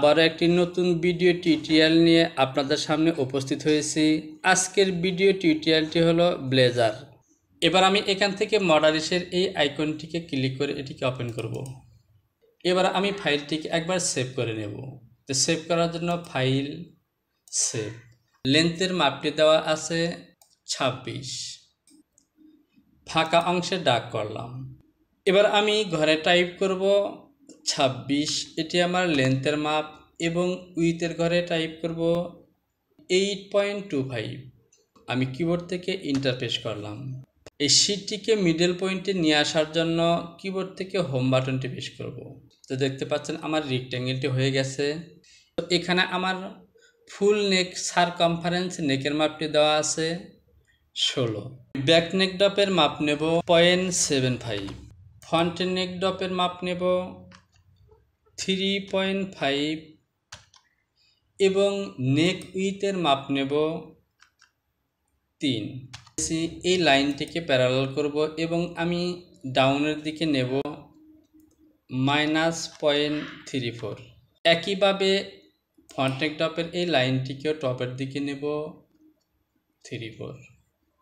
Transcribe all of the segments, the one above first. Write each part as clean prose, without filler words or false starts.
আবারও একটি নতুন ভিডিও টিউটোরিয়াল নিয়ে আপনাদের সামনে উপস্থিত হয়েছি। আজকের ভিডিও টিউটোরিয়ালটি হলো ব্লেজার। এবার আমি এখান থেকে মডারিসের এই আইকনটিকে ক্লিক করে এটিকে ওপেন করব। এবার আমি ফাইলটিকে একবার সেভ করে নেব। তো সেভ করার জন্য ফাইল, সেভ। লেন্থের মাপটি দেওয়া আছে 26, ফাঁকা অংশে দাগ করলাম। এবার আমি ঘরে টাইপ করব 26, এটি আমার লেন্থের মাপ, এবং উইথের ঘরে টাইপ করব 8.25। আমি কিবোর্ড থেকে ইন্টার প্রেস করলাম। এই শীটটিকে মিডল পয়েন্টে নিয়ে আসার জন্য কিবোর্ড থেকে হোম বাটনটি প্রেস করব। তো দেখতে পাচ্ছেন আমার রেক্ট্যাঙ্গেলটি হয়ে গেছে। তো এখানে আমার ফুল নেক সারকামফারেন্স নেকের মাপটি দেওয়া আছে 16। ব্যাক নেক ডপের মাপ নেব 0.75, ফ্রন্ট নেক ডপের মাপ নেব 3.5 এবং নেক উইথের মাপ নেব 3। এই লাইনটিকে প্যারালাল করব এবং আমি ডাউনের দিকে নেব -0.34। একইভাবে ফ্রন্ট নেক ডপের এই লাইনটিকেও টপের দিকে নেব 34।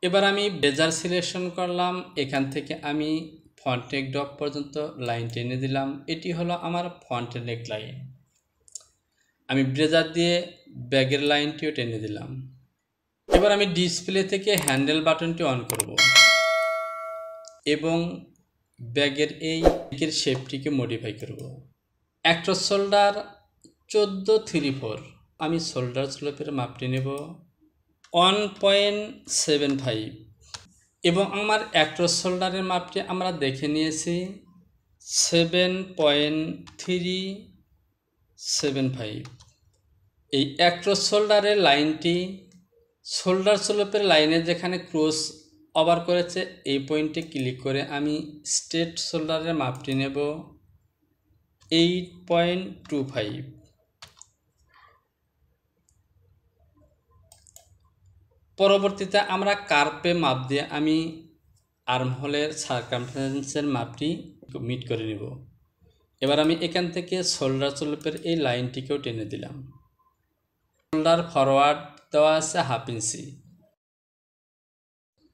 এবার আমি ব্লেজার সিলেকশন করলাম। এখান থেকে আমি ফ্রন্ট নেক ডপ পর্যন্ত লাইন টেনে দিলাম। এটি হলো আমার ফ্রন্ট নেক লাইন। আমি ব্লেজার দিয়ে ব্যাগের লাইনটিও টেনে দিলাম। এবার আমি ডিসপ্লে থেকে হ্যান্ডেল বাটনটি অন করব এবং ব্যাগের এই নেকের শেপটিকে মডিফাই করব। অ্যাক্রস শোল্ডার 14.34, আমি শোল্ডার স্লোপের মাপটি নেব 1.75 এবং আমার অ্যাক্রস শোল্ডারের মাপটি আমরা দেখে নিয়েছি 7.375। এই অ্যাক্রস শোল্ডারের লাইনটি শোল্ডার স্লোপের লাইনে যেখানে ক্রস ওভার করেছে এই পয়েন্টে ক্লিক করে আমি স্ট্রেট শোল্ডারের মাপটি নেব 8.25। পরবর্তীতে আমরা কার্ভে মাপ দিয়ে আমি আর্মহোলের সারকামফারেন্সের মাপটি মিট করে নেব। এবার আমি এখান থেকে শোল্ডার স্লোপের এই লাইনটিকেও টেনে দিলাম। শোল্ডার ফরওয়ার্ড দেওয়া আছে 1/2 ইঞ্চি।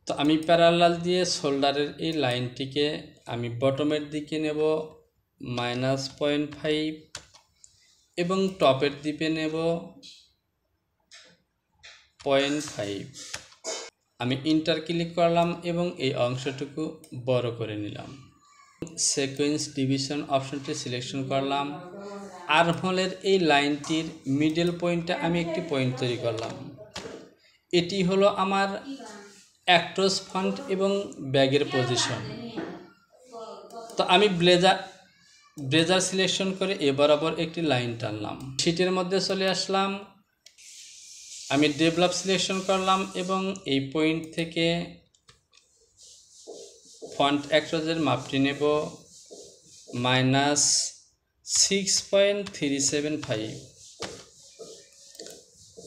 তো আমি প্যারালাল দিয়ে শোল্ডারের এই লাইনটিকে আমি বটমের দিকে নেব -0.5 এবং টপের দিকে নেব 0.5। আমি ইন্টার ক্লিক করলাম এবং এই অংশটুকু বড় করে নিলাম। সিকোয়েন্স ডিভিশন অপশনটি সিলেকশন করলাম। আর্মহোলের এই লাইনটির মিডল পয়েন্টে আমি একটি পয়েন্ট তৈরি করলাম। এটি হলো আমার অ্যাক্রস ফ্রন্ট এবং ব্যাগের পজিশন। তো আমি ব্লেজার সিলেকশন করে এ বরাবর একটি লাইন টানলাম। শীটের মধ্যে চলে আসলাম। আমি ডেভেলপ সিলেকশন করলাম এবং এই পয়েন্ট থেকে ফন্ট অ্যাক্রসের মাপটি নেব -6.375।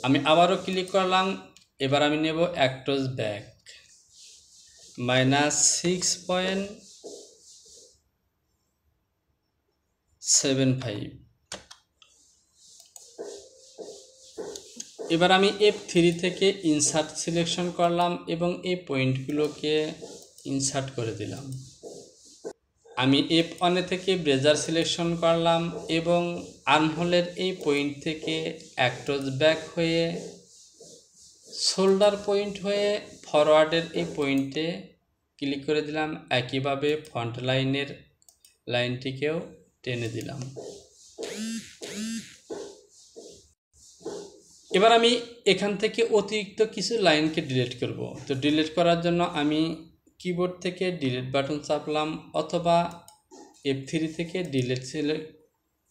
আমি আবারও ক্লিক করলাম। এবার আমি নেব অ্যাক্রস ব্যাক -6.75। এবার আমি F3 থেকে ইনসার্ট সিলেকশন করলাম এবং এই পয়েন্টগুলোকে ইনসার্ট করে দিলাম। আমি F1 থেকে ব্লেজার সিলেকশন করলাম এবং আর্মহোলের এই পয়েন্ট থেকে অ্যাক্রস ব্যাক হয়ে শোল্ডার পয়েন্ট হয়ে ফরওয়ার্ডের এই পয়েন্টে ক্লিক করে দিলাম। একইভাবে ফ্রন্ট লাইনের লাইনটিকেও টেনে দিলাম। এবার আমি এখান থেকে অতিরিক্ত কিছু লাইনকে ডিলিট করব। তো ডিলিট করার জন্য আমি কিবোর্ড থেকে ডিলিট বাটন চাপলাম অথবা F3 থেকে ডিলিট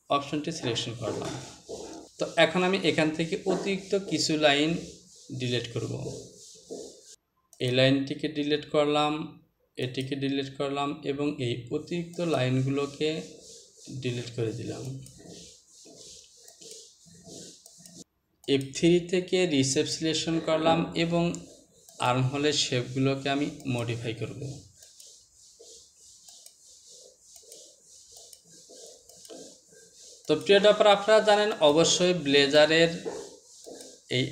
অপশনটি সিলেকশন করলাম। তো এখন আমি এখান থেকে অতিরিক্ত কিছু লাইন ডিলিট করব। এই লাইনটিকে ডিলিট করলাম, এটিকে ডিলিট করলাম এবং এই অতিরিক্ত লাইনগুলোকে ডিলিট করে দিলাম। F3 থেকে রিসেপ সিলেকশন করলাম এবং আর্মহোলের শেপগুলোকে আমি মডিফাই করব। তো প্রিয় ড্রপার, আপনারা জানেন অবশ্যই ব্লেজারের এই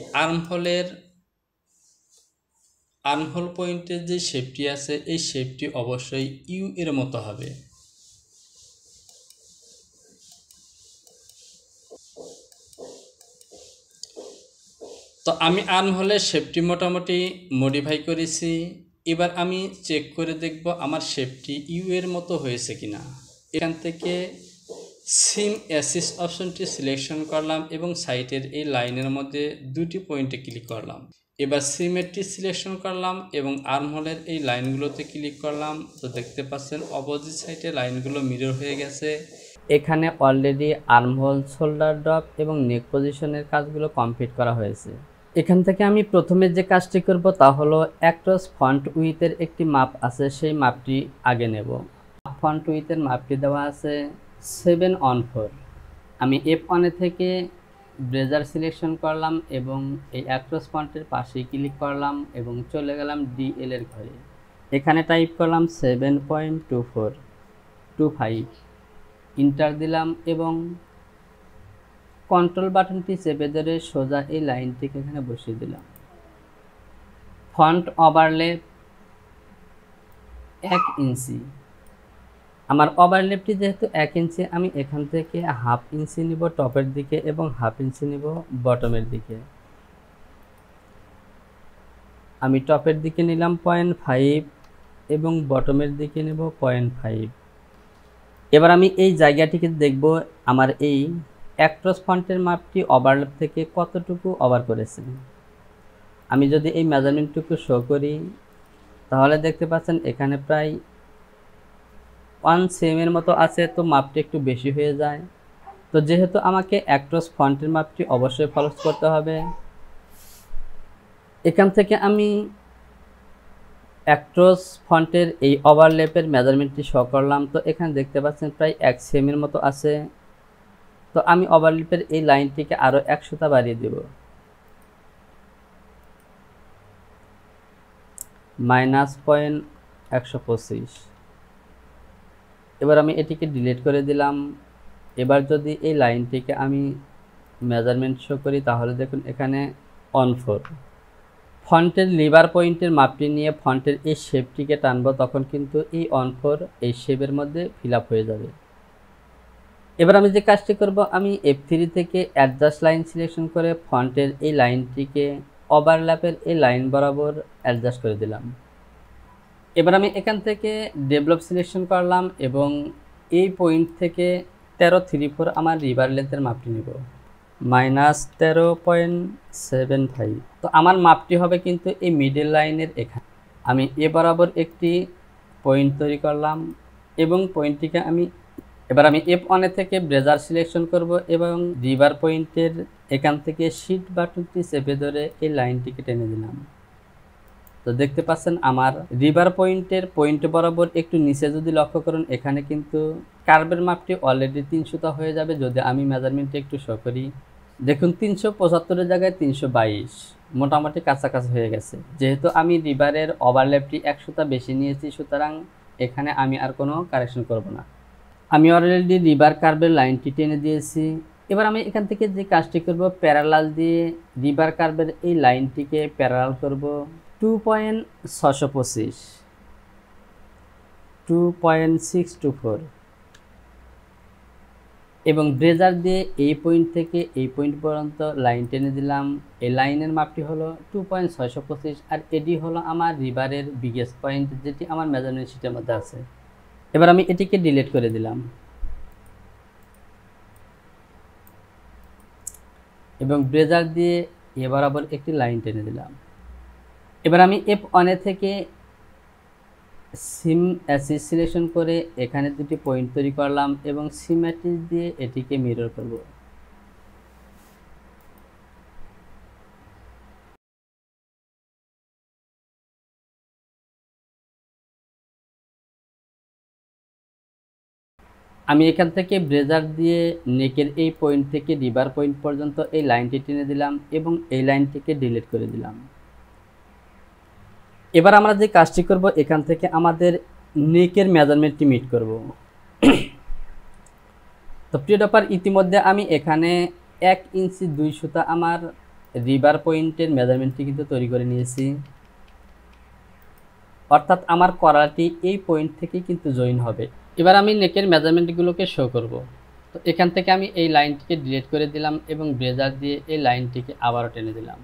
আর্মহোল পয়েন্টের যে শেপটি আছে এই শেপটি অবশ্যই ইউ এর মতো হবে। তো আমি আর্মহোলের শেপটি মোটামুটি মডিফাই করেছি। এবার আমি চেক করে দেখব আমার শেপটি ইউ এর মতো হয়েছে কিনা। এখান থেকে সিম অ্যাসিস্ট অপশনটি সিলেকশন করলাম এবং সাইটের এই লাইনের মধ্যে দুটি পয়েন্টে ক্লিক করলাম। এবার সিমেটটি সিলেকশন করলাম এবং আর্মহোলের এই লাইনগুলোতে ক্লিক করলাম। তো দেখতে পাচ্ছেন অপোজিট সাইডে লাইনগুলো মিরর হয়ে গেছে। এখানে অলরেডি আর্মহোল, শোল্ডার ড্রপ এবং নেক পজিশনের কাজগুলো কমপ্লিট করা হয়েছে। এখান থেকে আমি প্রথমে যে কাজটি করব তা হলো অ্যাক্রস ফ্রন্ট উইথের একটি মাপ আছে, সেই মাপটি আগে নেব। ফ্রন্ট উইথের মাপটি দেওয়া আছে 7/4। আমি F1 থেকে ব্লেজার সিলেকশন করলাম এবং এই অ্যাক্রস ফন্টের পাশেই ক্লিক করলাম এবং চলে গেলাম DL এর ঘরে। এখানে টাইপ করলাম 7.25, ইন্টার দিলাম এবং কন্ট্রোল বাটনটি চেপে ধরে সোজা এই লাইনটিকে এখানে বসিয়ে দিলাম। ফন্ট ওভারল্যাপ 1 ইঞ্চি। আমার ওভারল্যাপটি যেহেতু 1 ইঞ্চি, আমি এখান থেকে 1/2 ইঞ্চি নিব টপের দিকে এবং 1/2 ইঞ্চি নিব বটমের দিকে। আমি টপের দিকে নিলাম 0.5 এবং বটমের দিকে নেব 0.5। এবার আমি এই জায়গাটিকে দেখব আমার এই অ্যাক্রস ফন্টের মাপটি ওভারল্যাপ থেকে কতটুকু ওভার করেছে। আমি যদি এই মেজারমেন্টটুকু শো করি তাহলে দেখতে পাচ্ছেন এখানে প্রায় 1 সেমের মতো আছে। তো মাপটি একটু বেশি হয়ে যায়। তো যেহেতু আমাকে অ্যাক্রস ফন্টের মাপটি অবশ্যই ফলো করতে হবে, এখান থেকে আমি অ্যাক্রস ফন্টের এই ওভারল্যাপের মেজারমেন্টটি শো করলাম। তো এখানে দেখতে পাচ্ছেন প্রায় 1 সেমের মতো আছে। তো আমি ওভারল্যাপের এই লাইনটিকে আরও 1 সুতা বাড়িয়ে দেব, -0.125। এবার আমি এটিকে ডিলিট করে দিলাম। এবার যদি এই লাইনটিকে আমি মেজারমেন্ট শো করি তাহলে দেখুন এখানে 1/4। ফন্টের লিভার পয়েন্টের মাপটি নিয়ে ফন্টের এই শেপটিকে টানবো, তখন কিন্তু এই 1/4 এই শেপের মধ্যে ফিল আপ হয়ে যাবে। এবার আমি যে কাজটি করব, আমি F3 থেকে অ্যাডজাস্ট লাইন সিলেকশন করে ফন্টের এই লাইনটিকে ওভারল্যাপের এই লাইন বরাবর অ্যাডজাস্ট করে দিলাম। এবার আমি এখান থেকে ডেভেলপ সিলেকশন করলাম এবং এই পয়েন্ট থেকে 13.34 আমার রিভার লেন্থের মাপটি নেব, -13.75। তো আমার মাপটি হবে কিন্তু এই মিডল লাইনের এখানে। আমি এ বরাবর একটি পয়েন্ট তৈরি করলাম এবং পয়েন্টটিকে এবার আমি F1 থেকে ব্লেজার সিলেকশন করব এবং রিভার পয়েন্টের এখান থেকে শিফট বাটনটি চেপে ধরে এই লাইনটিকে টেনে দিলাম। তো দেখতে পাচ্ছেন আমার রিভার পয়েন্টের পয়েন্ট বরাবর একটু নিচে যদি লক্ষ্য করুন, এখানে কিন্তু কার্ভের মাপটি অলরেডি 3 সুতা হয়ে যাবে। যদি আমি মেজারমেন্টটি একটু শো করি, দেখুন 375 জায়গায় 322, মোটামুটি কাছাকাছি হয়ে গেছে। যেহেতু আমি রিভারের ওভারল্যাপটি 1 সুতা বেশি নিয়েছি, সুতরাং এখানে আমি আর কোনো কারেকশন করব না। আমি অলরেডি রিভার কার্ভের লাইনটি টেনে দিয়েছি। এবার আমি এখান থেকে যে কাজটি করব, প্যারালাল দিয়ে রিভার কার্ভের এই লাইনটিকে প্যারালাল করব 2.625, 2.624 এবং ব্লেজার দিয়ে এই পয়েন্ট থেকে এই পয়েন্ট পর্যন্ত লাইন টেনে দিলাম। এই লাইনের মাপটি হলো 2.625 আর এটি হলো আমার রিভারের বিগেস্ট পয়েন্ট, যেটি আমার মেজারমেন্ট শিটের মধ্যে আছে। এবার আমি এটিকে ডিলিট করে দিলাম এবং ব্লেজার দিয়ে এ বরাবর একটি লাইন টেনে দিলাম। এবার আমি F1 থেকে সিম অ্যাসিস সিলেকশন করে এখানে দুটি পয়েন্ট তৈরি করলাম এবং সিম অ্যাসিস দিয়ে এটিকে মিরর করব। আমি এখান থেকে ব্লেজার দিয়ে নেকের এই পয়েন্ট থেকে রিভার পয়েন্ট পর্যন্ত এই লাইনটি টেনে দিলাম এবং এই লাইনটিকে ডিলিট করে দিলাম। এবার আমরা যে কাজটি করব, এখান থেকে আমাদের নেকের মেজারমেন্টটি মিট করব। তো তো প্রিয় ডপার, ইতিমধ্যে আমি এখানে 1 ইঞ্চি 2 সুতা আমার রিবার পয়েন্টের মেজারমেন্টটি কিন্তু তৈরি করে নিয়েছি। অর্থাৎ আমার করাটি এই পয়েন্ট থেকেই কিন্তু জয়েন হবে। এবার আমি নেকের মেজারমেন্টগুলোকে শো করব। তো এখান থেকে আমি এই লাইনটিকে ডিলিট করে দিলাম এবং ব্রেজার দিয়ে এই লাইনটিকে আবারও টেনে দিলাম।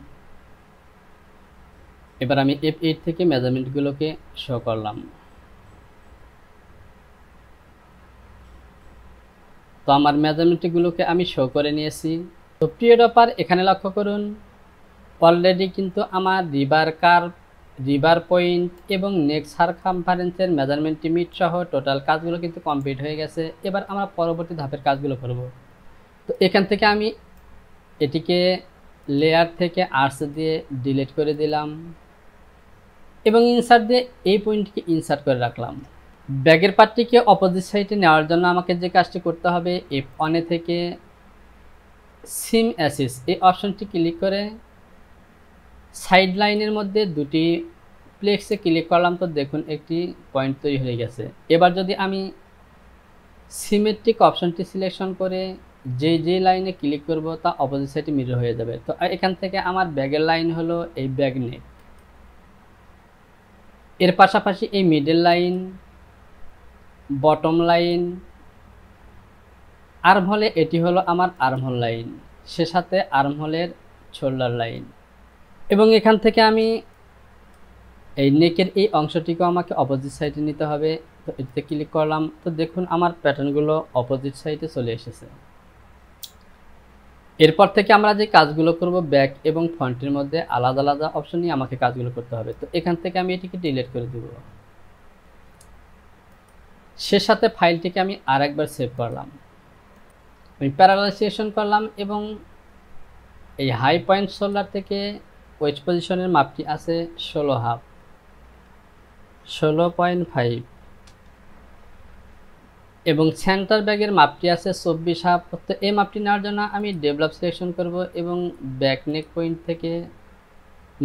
এবার আমি F8 থেকে মেজারমেন্টগুলোকে শো করলাম। তো আমার মেজারমেন্টগুলোকে আমি শো করে নিয়েছি। তো প্রিয় ডপার, এখানে লক্ষ্য করুন, অলরেডি কিন্তু আমার রিবার কার্ভ, রিবার পয়েন্ট এবং নেক সারকামফারেন্সের মেজারমেন্ট মিট সহ টোটাল কাজগুলো কিন্তু কমপ্লিট হয়ে গেছে। এবার আমরা পরবর্তী ধাপের কাজগুলো করব। তো এখান থেকে আমি এটিকে লেয়ার থেকে আর্টস দিয়ে ডিলিট করে দিলাম এবং ইনসার্ট দিয়ে এই পয়েন্টটিকে ইনসার্ট করে রাখলাম। ব্যাগের পার্টটিকে অপোজিট সাইডে নেওয়ার জন্য আমাকে যে কাজটি করতে হবে, F1 থেকে সিম অ্যাসিস এই অপশনটি ক্লিক করে সাইড লাইনের মধ্যে দুটি প্লেক্সে ক্লিক করলাম। তো দেখুন একটি পয়েন্ট তৈরি হয়ে গেছে। এবার যদি আমি সিমেট্রিক অপশনটি সিলেকশন করে যে লাইনে ক্লিক করব তা অপোজিট সাইডে মিরর হয়ে যাবে। তো এখান থেকে আমার ব্যাগের লাইন হলো এই ব্যাগ নেক, এর পাশাপাশি এই মিডল লাইন, বটম লাইন, আর্মহোলে এটি হলো আমার আর্মহোল লাইন, সে সাথে আর্মহোলের শোল্ডার লাইন। এবং এখান থেকে আমি এই নেকের এই অংশটিকেও আমাকে অপোজিট সাইডে নিতে হবে। তো এতে ক্লিক করলাম। তো দেখুন আমার প্যাটার্নগুলো অপোজিট সাইডে চলে এসেছে। এরপর থেকে আমরা যে কাজগুলো করব, ব্যাক এবং ফ্রন্টের মধ্যে আলাদা আলাদা অপশন নিয়ে আমাকে কাজগুলো করতে হবে। তো এখান থেকে আমি এটিকে ডিলিট করে দেব। সে সাথে ফাইলটিকে আমি আরেকবার সেভ করলাম। আমি প্যারালাইজেশন করলাম এবং এই হাই পয়েন্ট শোল্ডার থেকে ওয়েস্ট পজিশনের মাপটি আছে 16.5 এবং সেন্টার ব্যাগের মাপটি আছে 24.5। তো এই মাপটি নেওয়ার জন্য আমি ডেভেলপ সিলেকশন করব এবং ব্যাক নেক পয়েন্ট থেকে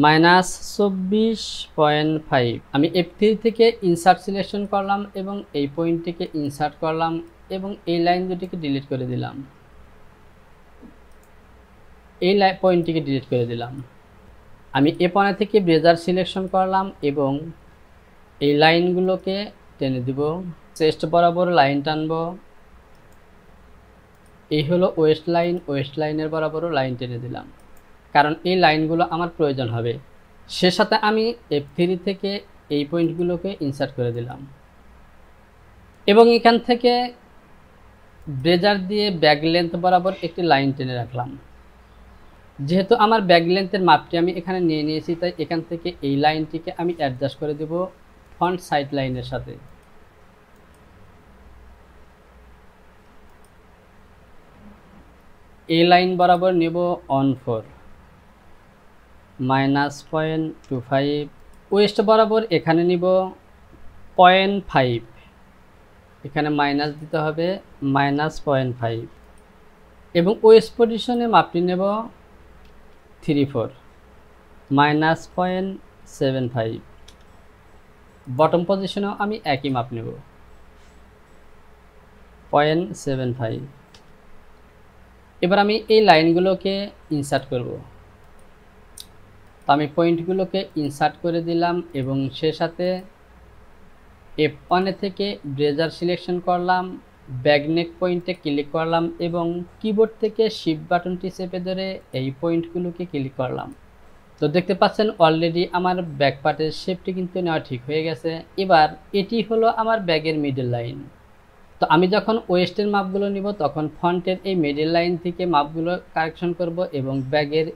-24.5 আমি F3 থেকে ইনসার্ট সিলেকশন করলাম এবং এই পয়েন্টটিকে ইনসার্ট করলাম এবং এই লাইন দুটিকে ডিলিট করে দিলাম। এই পয়েন্টটিকে ডিলিট করে দিলাম। আমি F1 থেকে ব্রেজার সিলেকশন করলাম এবং এই লাইনগুলোকে টেনে দিব। চেস্ট বরাবর লাইন টানব। এই হলো ওয়েস্ট লাইন, ওয়েস্ট লাইনের বরাবরও লাইন টেনে দিলাম, কারণ এই লাইনগুলো আমার প্রয়োজন হবে। সে সাথে আমি F3 থেকে এই পয়েন্টগুলোকে ইনসার্ট করে দিলাম এবং এখান থেকে ব্রেজার দিয়ে ব্যাক লেন্থ বরাবর একটি লাইন টেনে রাখলাম। যেহেতু আমার ব্যাক লেন্থের মাপটি আমি এখানে নিয়ে নিয়েছি, তাই এখান থেকে এই লাইনটিকে আমি অ্যাডজাস্ট করে দেব ফ্রন্ট সাইড লাইনের সাথে। এই লাইন বরাবর নেব on4 -0.25। ওয়েস্ট বরাবর এখানে নিব 0.5, এখানে মাইনাস দিতে হবে -0.5 এবং ওয়েস্ট পজিশনে মাপটি নেব 34 -0.75। বটম পজিশনেও আমি একই মাপ নেব 0.75। এবার আমি এই লাইনগুলোকে ইনসার্ট করব। তো আমি পয়েন্টগুলোকে ইনসার্ট করে দিলাম এবং সে সাথে F1 থেকে ব্রেজার সিলেকশন করলাম, ব্যাক নেক পয়েন্টে ক্লিক করলাম এবং কিবোর্ড থেকে শিফট বাটনটি চেপে ধরে এই পয়েন্টগুলোকে ক্লিক করলাম। তো দেখতে পাচ্ছেন অলরেডি আমার ব্যাক পার্টের শেপটি কিন্তু নেওয়া ঠিক হয়ে গেছে। এবার এটি হলো আমার ব্যাগের মিডল লাইন। তো আমি যখন ওয়েস্টের মাপগুলো নিব তখন ফ্রন্টের এই মিডল লাইন থেকে মাপগুলো কারেকশন করব এবং ব্যাগের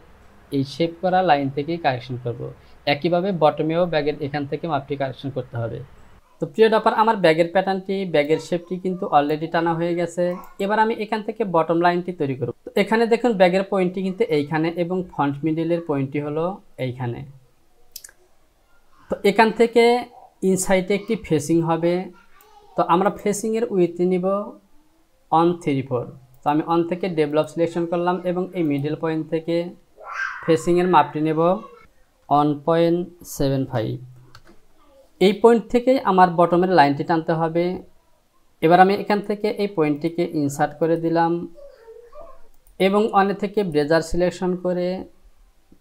এই শেপ করা লাইন থেকেই কারেকশন করব। একইভাবে বটমেও ব্যাগের এখান থেকে মাপটি কারেকশন করতে হবে। তো প্রিয় ডপার, আমার ব্যাগের প্যাটার্নটি, ব্যাগের শেপটি কিন্তু অলরেডি টানা হয়ে গেছে। এবার আমি এখান থেকে বটম লাইনটি তৈরি করব। তো এখানে দেখুন ব্যাগের পয়েন্টটি কিন্তু এইখানে এবং ফ্রন্ট মিডলের পয়েন্টটি হলো এইখানে। তো এখান থেকে ইনসাইডে একটি ফেসিং হবে। তো আমরা ফেসিংয়ের উইথ নিব 134। তো আমি 1 থেকে ডেভেলপ সিলেকশন করলাম এবং এই মিডল পয়েন্ট থেকে ফেসিংয়ের মাপটি নেব 1.75। এই পয়েন্ট থেকেই আমার বটমের লাইনটি টানতে হবে এবার আমি এখান থেকে এই পয়েন্টটিকে ইনসার্ট করে দিলাম এবং অনে থেকে ব্রেজার সিলেকশন করে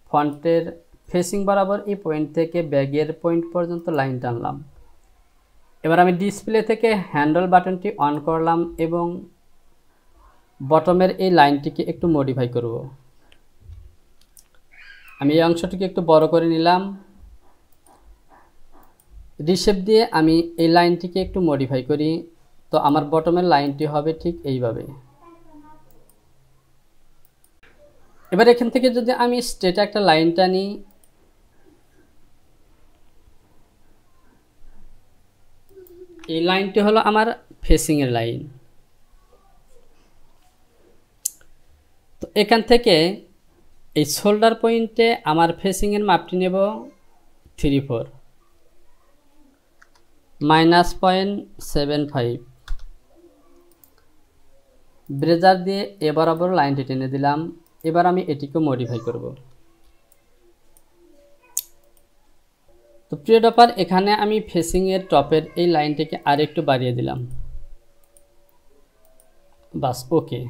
ফন্টের ফেসিং বরাবর এই পয়েন্ট থেকে ব্যাগের পয়েন্ট পর্যন্ত লাইন টানলাম। এবার আমি ডিসপ্লে থেকে হ্যান্ডল বাটনটি অন করলাম এবং বটমের এই লাইনটিকে একটু মডিফাই করব। আমি এই অংশটিকে একটু বড় করে নিলাম, রিশেপ দিয়ে আমি এই লাইনটিকে একটু মডিফাই করি। তো আমার বটমের লাইনটি হবে ঠিক এইভাবে। এবার এখান থেকে যদি আমি স্ট্রেট একটা লাইন টানি, এই লাইনটি হলো আমার ফেসিংয়ের লাইন। তো এখান থেকে এই শোল্ডার পয়েন্টে আমার ফেসিংয়ের মাপটি নেব 3/4 -0.75। ব্রেজার দিয়ে এ বরাবর লাইনটি টেনে দিলাম। এবার আমি এটিকে মডিফাই করব। তো প্রিয় ডপার, এখানে আমি ফেসিংয়ের টপের এই লাইনটিকে আরেকটু বাড়িয়ে দিলাম। বাস, ওকে।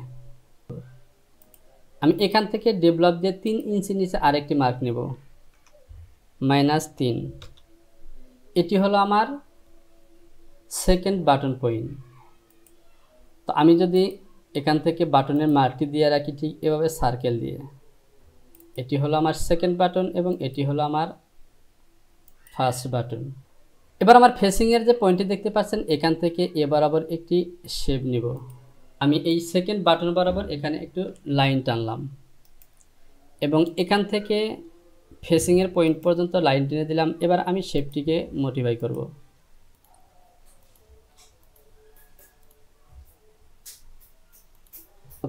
আমি এখান থেকে ডেভেলপ দিয়ে 3 ইঞ্চি নিচে আরেকটি মার্ক নেব, -3। এটি হলো আমার সেকেন্ড বাটন পয়েন্ট। তো আমি যদি এখান থেকে বাটনের মার্কটি দিয়ে রাখি ঠিক এভাবে সার্কেল দিয়ে, এটি হলো আমার সেকেন্ড বাটন এবং এটি হলো আমার ফার্স্ট বাটন। এবার আমার ফেসিংয়ের যে পয়েন্টটি দেখতে পাচ্ছেন, এখান থেকে এ বরাবর একটি শেপ নিব। আমি এই সেকেন্ড বাটন বরাবর এখানে একটু লাইন টানলাম এবং এখান থেকে ফেসিংয়ের পয়েন্ট পর্যন্ত লাইন টেনে দিলাম। এবার আমি শেপটিকে মডিফাই করব।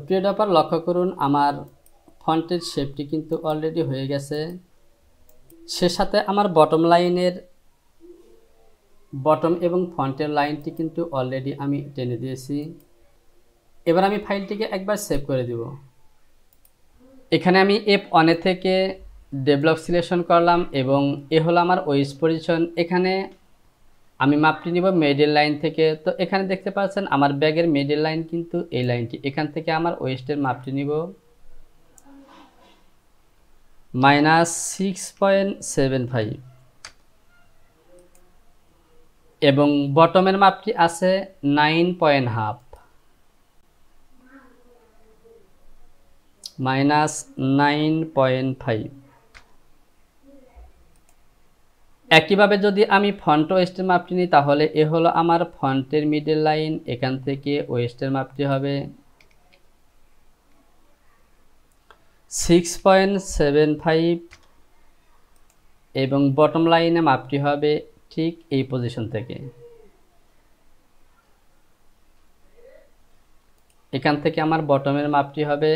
প্রিয় ডপার, লক্ষ্য করুন আমার ফন্টের শেপটি কিন্তু অলরেডি হয়ে গেছে। সে সাথে আমার বটম লাইনের বটম এবং ফন্টের লাইনটি কিন্তু অলরেডি আমি টেনে দিয়েছি। এবার আমি ফাইলটিকে একবার সেভ করে দিব। এখানে আমি F1 থেকে ডেভেলপ সিলেকশন করলাম এবং এ হলো আমার ওয়েস্ট পজিশন। এখানে আমি মাপটি নিব মিডল লাইন থেকে। তো এখানে দেখতে পাচ্ছেন আমার ব্যাগের মিডল লাইন কিন্তু এই লাইনটি। এখান থেকে আমার ওয়েস্টের মাপটি নিব -6.75 এবং বটমের মাপটি আছে 9.5 -9.5। একইভাবে যদি আমি ফন্ট ওয়েস্টের মাপটি নিই তাহলে এ হলো আমার ফন্টের মিডল লাইন। এখান থেকে ওয়েস্টের মাপটি হবে 6.75 এবং বটম লাইনে মাপটি হবে ঠিক এই পজিশন থেকে। এখান থেকে আমার বটমের মাপটি হবে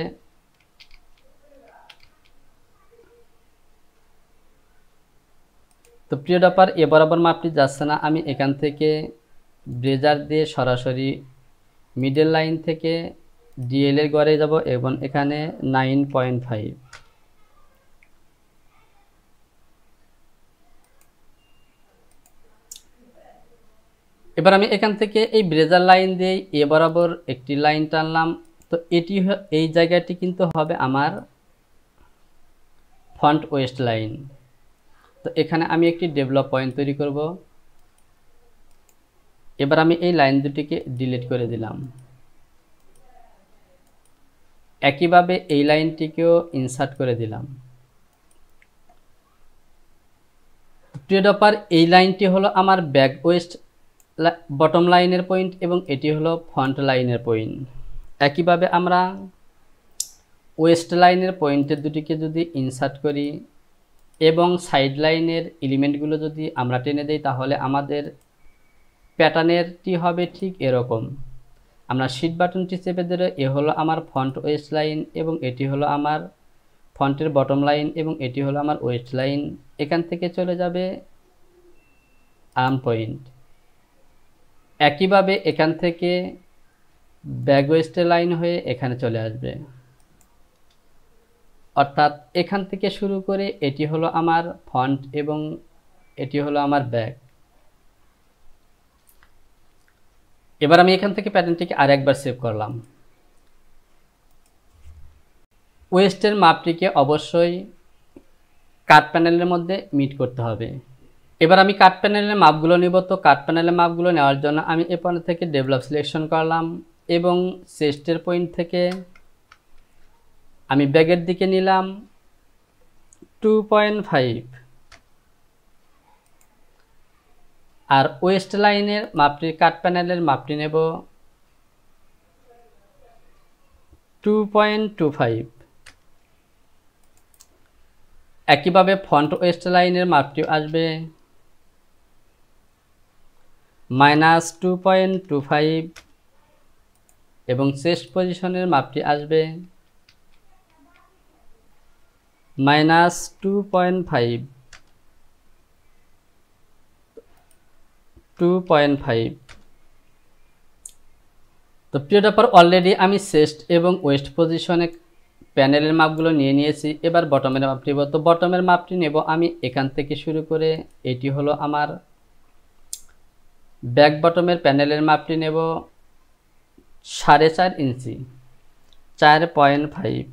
তো প্রিয় ডপার, এ বরাবর মাপটি যাচ্ছে না। আমি এখান থেকে ব্রেজার দিয়ে সরাসরি মিডল লাইন থেকে ডিএল এর ঘরে যাব এবং এখানে 9.5। এবার আমি এখান থেকে এই ব্রেজার লাইন দিয়ে এ বরাবর একটি লাইন টানলাম। তো এটি এই জায়গাটি কিন্তু হবে আমার ফন্ট ওয়েস্ট লাইন। তো এখানে আমি একটি ডেভেলপ পয়েন্ট তৈরি করব। এবার আমি এই লাইন দুটিকে ডিলিট করে দিলাম। একইভাবে এই লাইনটিকেও ইনসার্ট করে দিলাম। প্রিয় ডপার, এই লাইনটি হলো আমার ব্যাক ওয়েস্ট বটম লাইনের পয়েন্ট এবং এটি হলো ফ্রন্ট লাইনের পয়েন্ট। একইভাবে আমরা ওয়েস্ট লাইনের পয়েন্টের দুটিকে যদি ইনসার্ট করি এবং সাইড লাইনের এলিমেন্টগুলো যদি আমরা টেনে দেই তাহলে আমাদের প্যাটার্নেরটি হবে ঠিক এরকম। আমরা শিট বাটনটি চেপে ধরে এ হলো আমার ফ্রন্ট ওয়েস্ট লাইন এবং এটি হলো আমার ফন্টের বটম লাইন এবং এটি হলো আমার ওয়েস্ট লাইন। এখান থেকে চলে যাবে আর্ম পয়েন্ট। একইভাবে এখান থেকে ব্যাক ওয়েস্টের লাইন হয়ে এখানে চলে আসবে, অর্থাৎ এখান থেকে শুরু করে এটি হলো আমার ফন্ট এবং এটি হলো আমার ব্যাক। এবার আমি এখান থেকে প্যাটার্নটিকে আরেকবার সেভ করলাম। ওয়েস্টের মাপটিকে অবশ্যই কাট প্যানেলের মধ্যে মিট করতে হবে। এবার আমি কাট প্যানেলের মাপগুলো নিব। তো কাট প্যানেলের মাপগুলো নেওয়ার জন্য আমি এ পয়েন্ট থেকে ডেভেলপ সিলেকশন করলাম এবং চেস্টের পয়েন্ট থেকে আমি ব্যাগের দিকে নিলাম 2.5 আর ওয়েস্ট লাইনের মাপটি কাট প্যানেলের মাপটি নেব 2.25। একইভাবে ফ্রন্ট ওয়েস্ট লাইনের মাপটি আসবে -2.25 এবং চেস্ট পজিশনের মাপটি আসবে -2.5। তো প্রিয় ড্রপার, অলরেডি আমি চেস্ট এবং ওয়েস্ট পজিশনে প্যানেলের মাপগুলো নিয়ে নিয়েছি। এবার বটমের মাপ নেব। তো বটমের মাপটি নেব আমি এখান থেকে শুরু করে, এটি হলো আমার ব্যাক বটমের প্যানেলের মাপটি নেব 4.5 ইঞ্চি, 4.5।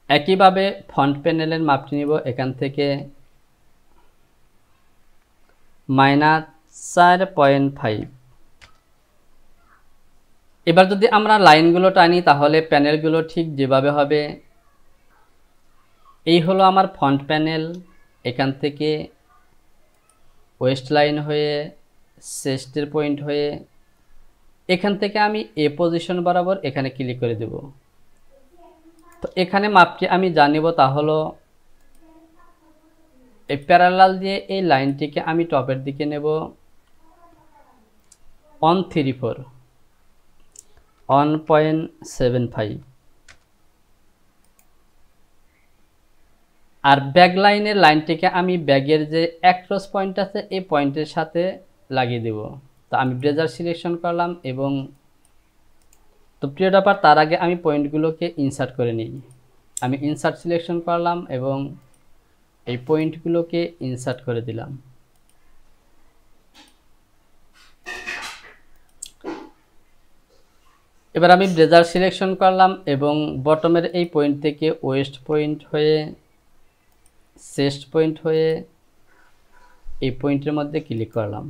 একইভাবে ফ্রন্ট প্যানেলের মাপটি নিব এখান থেকে -4.5। এবার যদি আমরা লাইনগুলো টানি তাহলে প্যানেলগুলো ঠিক যেভাবে হবে, এই হলো আমার ফ্রন্ট প্যানেল। এখান থেকে ওয়েস্ট লাইন হয়ে চেস্টের পয়েন্ট হয়ে এখান থেকে আমি এ পজিশন বরাবর এখানে ক্লিক করে দেব। তো এখানে মাপটি আমি জানিব, তা হলো এই প্যারালাল দিয়ে এই লাইনটিকে আমি টপের দিকে নেব 1.75 আর ব্যাক লাইনের লাইনটিকে আমি ব্যাগের যে অ্যাক্রস পয়েন্ট আছে এই পয়েন্টের সাথে লাগিয়ে দেব। তো আমি ব্রেজার সিলেকশন করলাম এবং তো প্রিয় ড্রপার, তার আগে আমি পয়েন্টগুলোকে ইনসার্ট করে নিই। আমি ইনসার্ট সিলেকশন করলাম এবং এই পয়েন্টগুলোকে ইনসার্ট করে দিলাম। এবার আমি ব্রেজার সিলেকশন করলাম এবং বটমের এই পয়েন্ট থেকে ওয়েস্ট পয়েন্ট হয়ে চেস্ট পয়েন্ট হয়ে এই পয়েন্টের মধ্যে ক্লিক করলাম।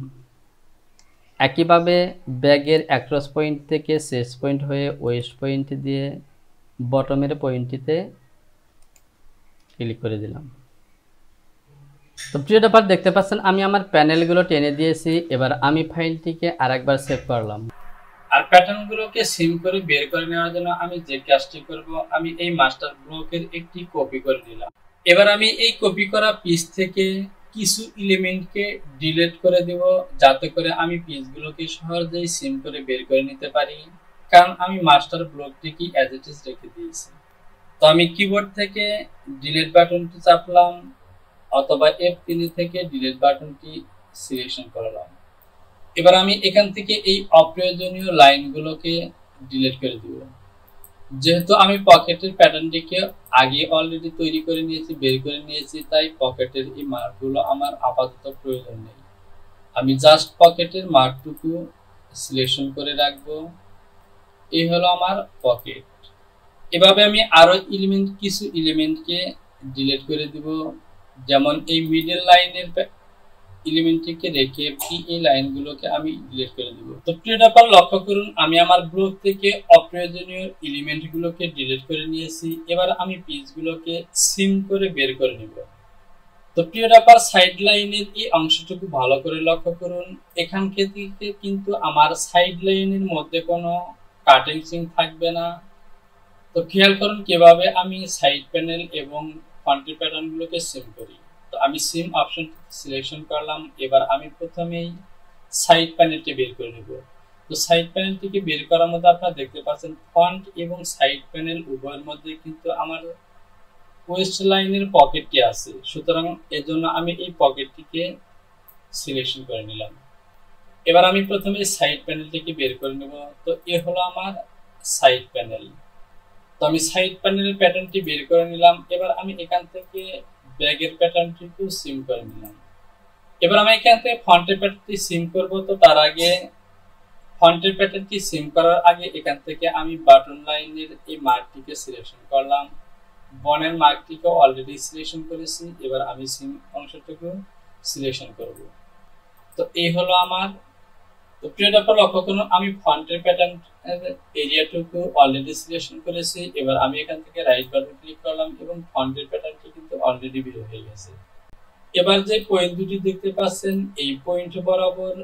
একইভাবে ব্যাগের অ্যাক্রস পয়েন্ট থেকে চেস্ট পয়েন্ট হয়ে ওয়েস্ট পয়েন্ট দিয়ে বটমের পয়েন্টটিতে ক্লিক করে দিলাম। তো প্রিয় ড্রপার, দেখতে পাচ্ছেন আমি আমার প্যানেলগুলো টেনে দিয়েছি। এবার আমি ফাইলটিকে আরেকবার সেভ করলাম। আর প্যাটার্নগুলোকে সিম করে বের করে নেওয়ার জন্য আমি যে কাজটি করব, আমি এই মাস্টার ব্লকের একটি কপি করে নিলাম। এবার আমি এই কপি করা পিস থেকে কিছু এলিমেন্টকে ডিলিট করে দেব, যাতে করে আমি পিসগুলোকে সহজেই সিম করে বের করে নিতে পারি, কারণ আমি মাস্টার ব্লকটিকে অ্যাজ ইট ইজ রেখে দিয়েছি। তো আমি কিবোর্ড থেকে ডিলিট বাটনটি চাপলাম অথবা F3 থেকে ডিলিট বাটনটি সিলেকশন করলাম। এবার আমি এখান থেকে এই অপ্রয়োজনীয় লাইনগুলোকে ডিলিট করে দিব। যেহেতু আমি পকেটের প্যাটার্নটিকে আগে অলরেডি তৈরি করে নিয়েছি, বের করে নিয়েছি, তাই পকেটের এই মার্কগুলো আমার আপাতত প্রয়োজন নেই। আমি জাস্ট পকেটের মার্কটুকু সিলেকশন করে রাখবো। এই হলো আমার পকেট। এভাবে আমি আরো কিছু এলিমেন্টকে ডিলিট করে দিব, যেমন এই মিডল লাইনের এলিমেন্টটিকে রেখে এই লাইনগুলোকে আমি ডিলিট করে দিব। তো প্রিয় ড্রপার, লক্ষ্য করুন আমি আমার ব্লক থেকে অপ্রয়োজনীয় এলিমেন্টগুলোকে ডিলিট করে নিয়েছি। এবার আমি পিসগুলোকে সিম করে বের করে নিব। তো প্রিয় ড্রপার, সাইড লাইনের এই অংশটুকু ভালো করে লক্ষ্য করুন। এখান থেকে কিন্তু আমার সাইড লাইনের মধ্যে কোনো কাটিং সিং থাকবে না। তো খেয়াল করুন কিভাবে আমি সাইড প্যানেল এবং ফ্রন্টের প্যাটার্নগুলোকে সিম করি। তো আমি সিম অপশন সিলেকশন করলাম। এবার আমি প্রথমেই সাইড প্যানেলটি বের করে নেব। তো সাইড প্যানেলটিকে বের করার মধ্যে আপনারা দেখতে পাচ্ছেন ফ্রন্ট এবং সাইড প্যানেল উভয়ের মধ্যে কিন্তু আমার ওয়েস্ট লাইনের পকেটটি আছে। সুতরাং এর জন্য আমি এই পকেটটিকে সিলেকশন করে নিলাম। এবার আমি প্রথমে সাইড প্যানেলটিকে বের করে নেব। তো এ হলো আমার সাইড প্যানেল। তো আমি সাইড প্যানেলের প্যাটার্নটি বের করে নিলাম। এবার আমি এখান থেকে ব্যাগের প্যাটার্নটিকেও সিম করে নিলাম। এবার আমি এখান থেকে ফন্টের প্যাটার্নটি সিম করব। তো তার আগে ফন্টের প্যাটার্নটি সিম করার আগে এখান থেকে আমি বাটন লাইনের এই মার্কটিকে সিলেকশন করলাম। বনের মার্কটিকে অলরেডি সিলেকশন করেছি, এবার আমি সিম অংশটুকু সিলেকশন করব। তো এই হলো আমার। তো প্রিয় দর্শক লক্ষ্য করুন, আমি ফন্টের প্যাটার্ন এরিয়াটুকু অলরেডি সিলেকশন করেছি। এবার আমি এখান থেকে রাইট বাটন ক্লিক করলাম এবং ফন্টের প্যাটার্নটি কিন্তু অলরেডি বের হয়ে গেছে। এবার যে পয়েন্ট দুটি দেখতে পাচ্ছেন, এই পয়েন্ট বরাবর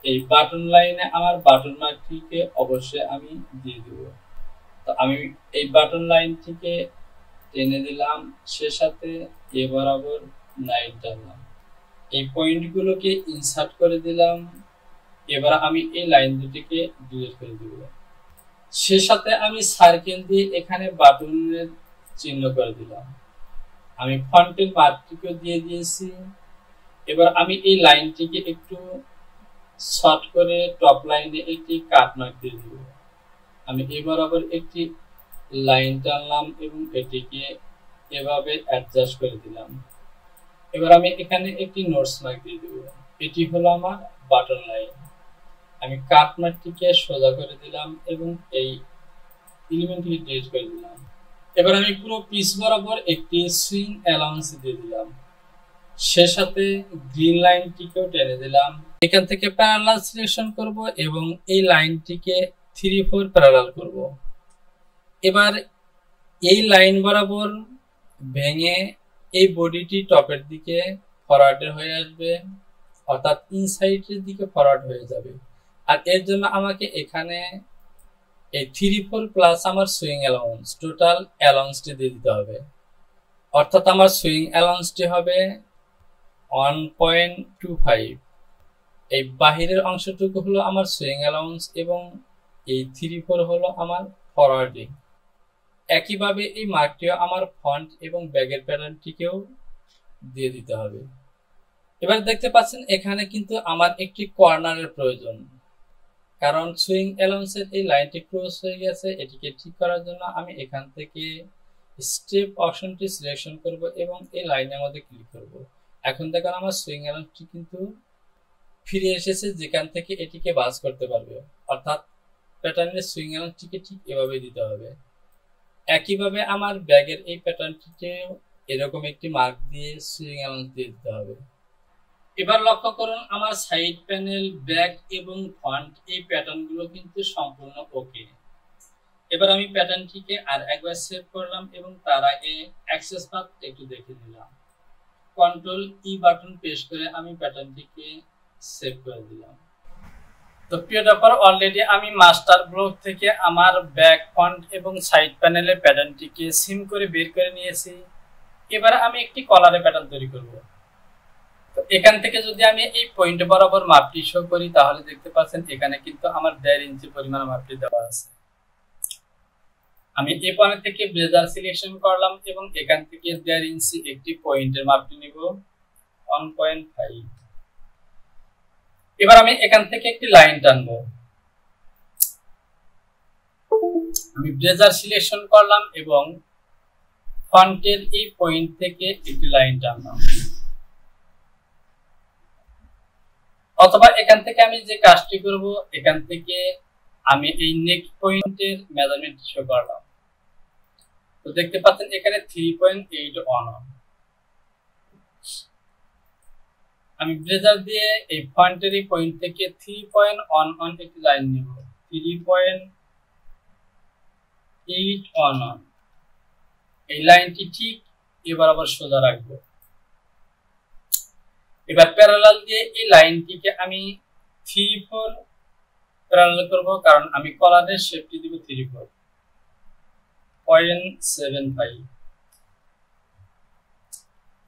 এই বাটন লাইনে আমার বাটন মার্কটিকে অবশ্যই আমি দিয়ে দেব। তো আমি এই বাটন লাইনটিকে টেনে দিলাম, সে সাথে এ বরাবর লাইন টানলাম, এই পয়েন্টগুলোকে ইনসার্ট করে দিলাম। এবার আমি এই লাইন দুটিকে ডিলিট করে দিব। সে সাথে আমি সার্কেল দিয়ে এখানে বাটনের চিহ্ন করে দিলাম। আমি ফন্টের মার্কটিকে দিয়ে দিয়েছি। এবার আমি এই লাইনটিকে একটু শর্ট করে টপ লাইনে একটি কাট মার্ক দিয়ে দিব। আমি এই বরাবর একটি লাইন টানলাম এবং এটিকে এভাবে অ্যাডজাস্ট করে দিলাম। এবার আমি এখানে একটি নোটস মার্ক দিয়ে দেব। এটি হলো আমার বাটন লাইন। আমি কাট মার্কটিকে সোজা করে দিলাম এবং এই এলিমেন্টটিকে ডিলিট করে দিলাম। এবার আমি পুরো পিচ বরাবর একটি সুইং অ্যালাউন্স দিয়ে দিলাম, সে সাথে গ্রিন লাইনটিকেও টেনে দিলাম। এখান থেকে প্যারালাল সিলেকশন করব এবং এই লাইনটিকে 3-4 প্যারালাল করব। এবার এই লাইন বরাবর ভেঙে এই বডিটি টপের দিকে ফরওয়ার্ডের হয়ে আসবে, অর্থাৎ ইনসাইডের দিকে ফরওয়ার্ড হয়ে যাবে। আর এর জন্য আমাকে এখানে এই 3-4 প্লাস আমার সুইং অ্যালাউন্স, টোটাল অ্যালাউন্সটি দিয়ে দিতে হবে। অর্থাৎ আমার সুইং অ্যালাউন্সটি হবে 1.25। এই বাহিরের অংশটুকু হলো আমার সুইং অ্যালাউন্স এবং এই 3-4 হলো আমার ফরওয়ার্ডিং। একইভাবে এই মার্কটিও আমার ফন্ট এবং ব্যাগের প্যাটার্নটিকেও দিয়ে দিতে হবে। এবার দেখতে পাচ্ছেন এখানে কিন্তু আমার একটি কর্নারের প্রয়োজন, কারণ সুইং অ্যালাউন্সের এই লাইনটি ক্লোজ হয়ে গেছে। এটিকে ঠিক করার জন্য আমি এখান থেকে স্টেপ অপশনটি সিলেকশন করব এবং এই লাইনের মধ্যে ক্লিক করব। এখন দেখুন আমার সুইং অ্যালাউন্সটি কিন্তু ফিরে এসেছে, যেখান থেকে এটিকে বাস করতে পারবে। অর্থাৎ প্যাটার্নের সুইং অ্যালাউন্সটিকে ঠিক এভাবে দিতে হবে। একইভাবে আমার ব্যাগের এই প্যাটার্নটিতে এরকম একটি মার্ক দিয়ে সুইং অ্যালাউন্স দিয়ে দিতে হবে। এবার লক্ষ্য করুন আমার সাইড প্যানেল, ব্যাক এবং ফন্ট এই প্যাটার্নগুলো কিন্তু সম্পূর্ণ ওকে। এবার আমি প্যাটার্নটিকে আর একবার সেভ করলাম এবং তার আগে অ্যাক্সেস পাথ একটু দেখে নিলাম। কন্ট্রোল ই বাটন প্রেস করে আমি প্যাটার্নটিকে সেভ করে দিলাম। তো প্রিয় ব্যাপার, অলরেডি আমি মাস্টার ব্লক থেকে আমার ব্যাক, ফন্ট এবং সাইড প্যানেলের প্যাটার্নটিকে সিম করে বের করে নিয়েছি। এবার আমি একটি কলারের প্যাটার্ন তৈরি করব। তো এখান থেকে যদি আমি এই পয়েন্ট বরাবর মাপটি শো করি, তাহলে দেখতে পাচ্ছেন এখানে কিন্তু আমার 1.5 ইঞ্চি পরিমাণ মাপটি দেওয়া আছে। আমি এই পয়েন্ট থেকে ব্লেজার সিলেকশন করলাম এবং এখান থেকে 1.5 ইঞ্চি একটি পয়েন্টের মাপটি নিব 1.5। এবার আমি এখান থেকে একটি লাইন টানবো। আমি ব্লেজার সিলেকশন করলাম এবং ফন্টের এই পয়েন্ট থেকে একটি লাইন টানলাম। অথবা এখান থেকে আমি যে কাজটি করব, এখান থেকে আমি এই নেক পয়েন্টের মেজারমেন্ট শো করলাম। তো দেখতে পাচ্ছেন এখানে 3.8 আমি ব্লেজার দিয়ে এই ফন্টের এই পয়েন্ট থেকে 3.11 একটি লাইন নিব। 3.811 এই লাইনটি ঠিক এবার আবার সোজা রাখবো। এবার প্যারালাল দিয়ে এই লাইনটিকে আমি 3-4 প্যারালাল করব, কারণ আমি কলারের শেপটি দিব 3.75।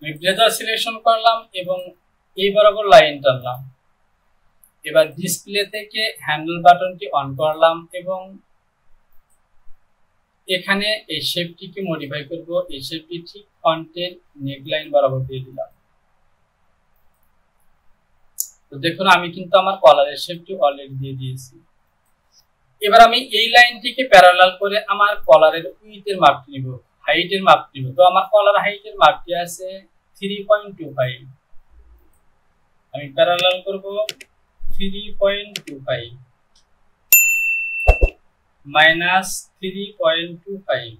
আমি ব্লেজার সিলেকশন করলাম এবং এই বরাবর লাইন টানলাম। এবার ডিসপ্লে থেকে হ্যান্ডেল বাটনটি অন করলাম এবং এখানে এই শেপটিকে মডিফাই করব। এই শেপটি ঠিক ফন্টের নেকলাইন বরাবর দিয়ে দিলাম। তো দেখুন আমি কিন্তু আমার কলারের শেপটি অলরেডি দিয়ে দিয়েছি। এবার আমি এই লাইনটিকে প্যারালাল করে আমার কলারের উইথের মাপ নিব, হাইটের মাপ নিব। তো আমার কলার হাইটের মাপটি আছে 3.25। আমি প্যারালাল করব 3.25 মাইনাস 3.25।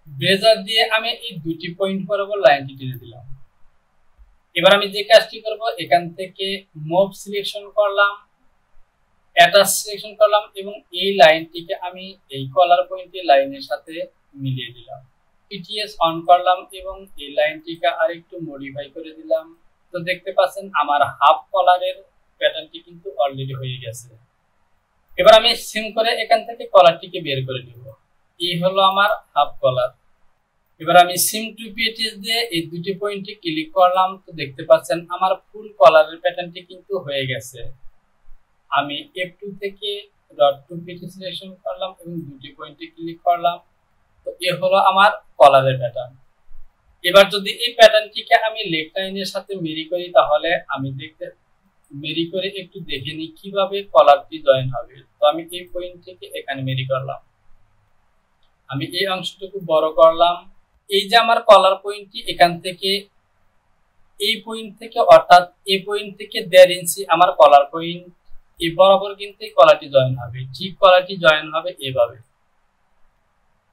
ব্রেজার দিয়ে আমি এই দুটি পয়েন্ট বরাবর লাইনটি টেনে দিলাম। এবার আমি যে কাজটি করব, এখান থেকে মুভ সিলেকশন করলাম, অ্যাটাচ সিলেকশন করলাম এবং এই লাইনটিকে আমি এই কলার পয়েন্টের লাইনের সাথে মিলিয়ে দিলাম। পিটিএস অন করলাম এবং এই লাইনটিকে আরেকটু মডিফাই করে দিলাম। তো দেখতে পাচ্ছেন আমার হাফ কলারের প্যাটার্নটি কিন্তু অলরেডি হয়ে গেছে। এবার আমি সিম করে এখান থেকে কলারটিকে বের করে নিব। এই হলো আমার হাফ কলার। এবার আমি সিম টু পিটিএস দিয়ে এই দুটি পয়েন্টে ক্লিক করলাম। তো দেখতে পাচ্ছেন আমার ফুল কলারের প্যাটার্নটি কিন্তু হয়ে গেছে। আমি F2 থেকে ডট টু পিটিএস সিলেকশন করলাম এবং দুটি পয়েন্টে ক্লিক করলাম। তো এ হলো আমার কলারের প্যাটার্ন। এবার যদি এই প্যাটার্নটিকে আমি লেগ লাইনের সাথে মেরি করি, তাহলে আমি মেরি করে একটু দেখে নিই কিভাবে কলারটি জয়েন হবে। তো আমি এই পয়েন্ট থেকে এখানে মেরি করলাম, আমি এই অংশটুকু বড় করলাম। এই যে আমার কলার পয়েন্টটি এখান থেকে এই পয়েন্ট থেকে, অর্থাৎ এই পয়েন্ট থেকে 1.5 ইঞ্চি আমার কলার পয়েন্ট, এই বরাবর কিন্তু এই কলারটি জয়েন হবে। ঠিক কলারটি জয়েন হবে এভাবে,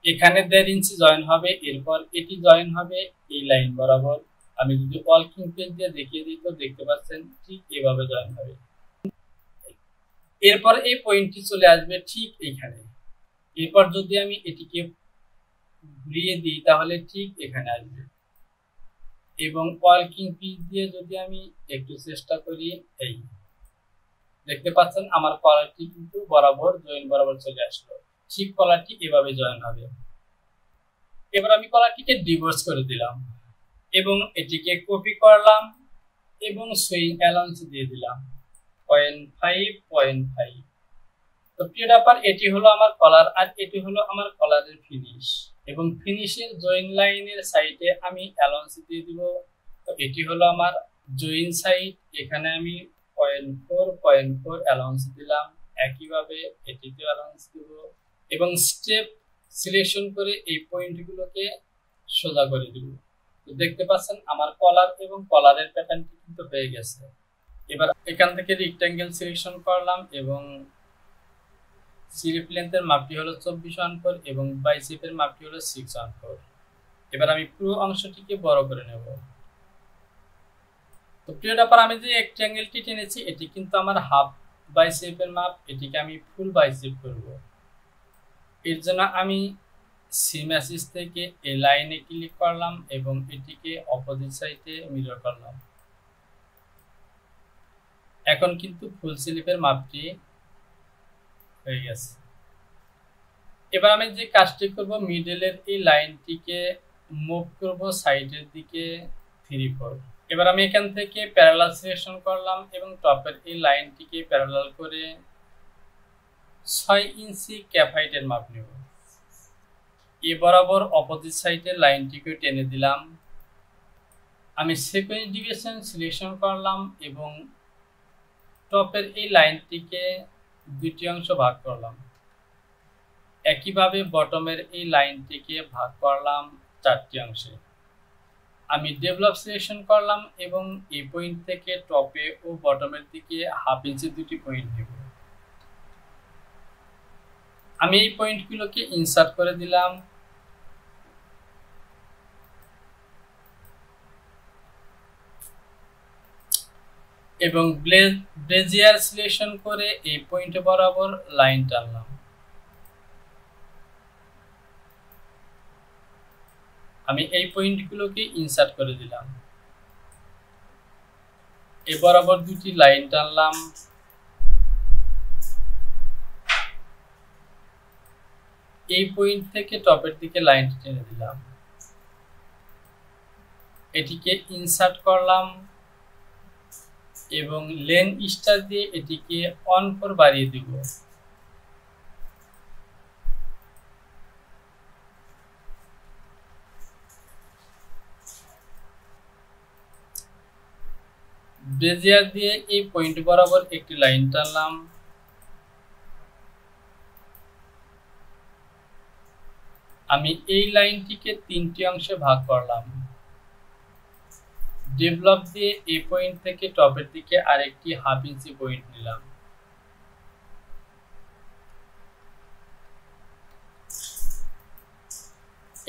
এখানে 1.5 ইঞ্চি জয়েন হবে, এরপর এটি জয়েন হবে এই লাইন বরাবর। আমি যদি ওয়ার্কিং পেজ দিয়ে দেখিয়ে দিই তো দেখতে পাচ্ছেন ঠিক এভাবে জয়েন হবে। এরপর এই পয়েন্টটি চলে আসবে ঠিক এইখানে। এরপর যদি আমি এটিকে ঘুরিয়ে দিই তাহলে ঠিক এখানে আসবে এবং ওয়ার্কিং পেজ দিয়ে যদি আমি একটু চেষ্টা করি, এই দেখতে পাচ্ছেন আমার কলারটি কিন্তু বরাবর জয়েন বরাবর চলে আসলো। ঠিক কলারটি এভাবে জয়েন হবে। এবার আমি কলারটিকে ডিভোর্স করে দিলাম এবং এটিকে কপি করলাম এবং সুইং অ্যালাউন্স দিয়ে দিলাম 0.5। তো প্রিয় ব্যাপার, এটি হলো আমার কলার আর এটি হলো আমার কলারের ফিনিশ। এবং ফিনিশের জয়েন লাইনের সাইডে আমি অ্যালাউন্স দিয়ে দিব। তো এটি হলো আমার জয়েন সাইড, এখানে আমি 0.4 অ্যালাউন্স দিলাম। একইভাবে এটিতেও অ্যালাউন্স দিব এবং স্টেপ সিলেকশন করে এই পয়েন্টগুলোকে সোজা করে দিব। তো দেখতে পাচ্ছেন আমার কলার এবং কলারের প্যাটার্নটি কিন্তু হয়ে গেছে। এবার এখান থেকে রেক্ট্যাঙ্গেল সিলেকশন করলাম এবং স্লিপ লেন্থের মাপটি হলো 2414 এবং বাইসেপের মাপটি হলো 614। এবার আমি পুরো অংশটিকে বড় করে নেব। তো প্রিয় ব্যাপার, আমি যে রেক্ট্যাঙ্গেলটি টেনেছি এটি কিন্তু আমার হাফ বাইসেপের মাপ, এটিকে আমি ফুল বাইসেপ করব। এর জন্য আমি সিম অ্যাক্সিস থেকে এই লাইনে ক্লিক করলাম এবং এটিকে অপোজিট সাইডে মিরর করলাম। এখন কিন্তু ফুল স্লিপের মাপটি হয়ে গেছে। এবার আমি যে কাজটি করব, মিডলের এই লাইনটিকে মুভ করব সাইডের দিকে 3-4। এবার আমি এখান থেকে প্যারালাল সিলেকশন করলাম এবং টপের এই লাইনটিকে প্যারালাল করে 6 ইঞ্চি ক্যাপ হাইটের মাপ নেব। এ বরাবর অপোজিট সাইডের লাইনটিকে টেনে দিলাম। আমি সিকোয়েন্স ডিভিশন সিলেকশন করলাম এবং টপের এই লাইনটিকে দুটি অংশ ভাগ করলাম। একইভাবে বটমের এই লাইনটিকে ভাগ করলাম 4টি অংশে। আমি ডেভেলপ সিলেকশন করলাম এবং এই পয়েন্ট থেকে টপে ও বটমের দিকে 1/2 ইঞ্চি দুটি পয়েন্ট নেব। আমি এই পয়েন্টগুলোকে ইনসার্ট করে দিলাম এবং বেজিয়ার সিলেকশন করে এই পয়েন্ট বরাবর লাইন টানলাম। আমি এই পয়েন্টগুলোকে ইনসার্ট করে দিলাম, এ বরাবর দুটি লাইন টানলাম। এই পয়েন্ট থেকে টপের দিকে লাইনটি টেনে দিলাম, এটিকে ইনসার্ট করলাম এবং লেন স্টার দিয়ে এটিকে 1/4 বাড়িয়ে দিব। বেজিয়ার দিয়ে এই পয়েন্ট বরাবর একটি লাইন টানলাম। আমি এই লাইনটিকে 3টি অংশে ভাগ করলাম। ডেভেলপ দিয়ে এই পয়েন্ট থেকে টপের দিকে আরেকটি হাফ ইঞ্চি পয়েন্ট নিলাম।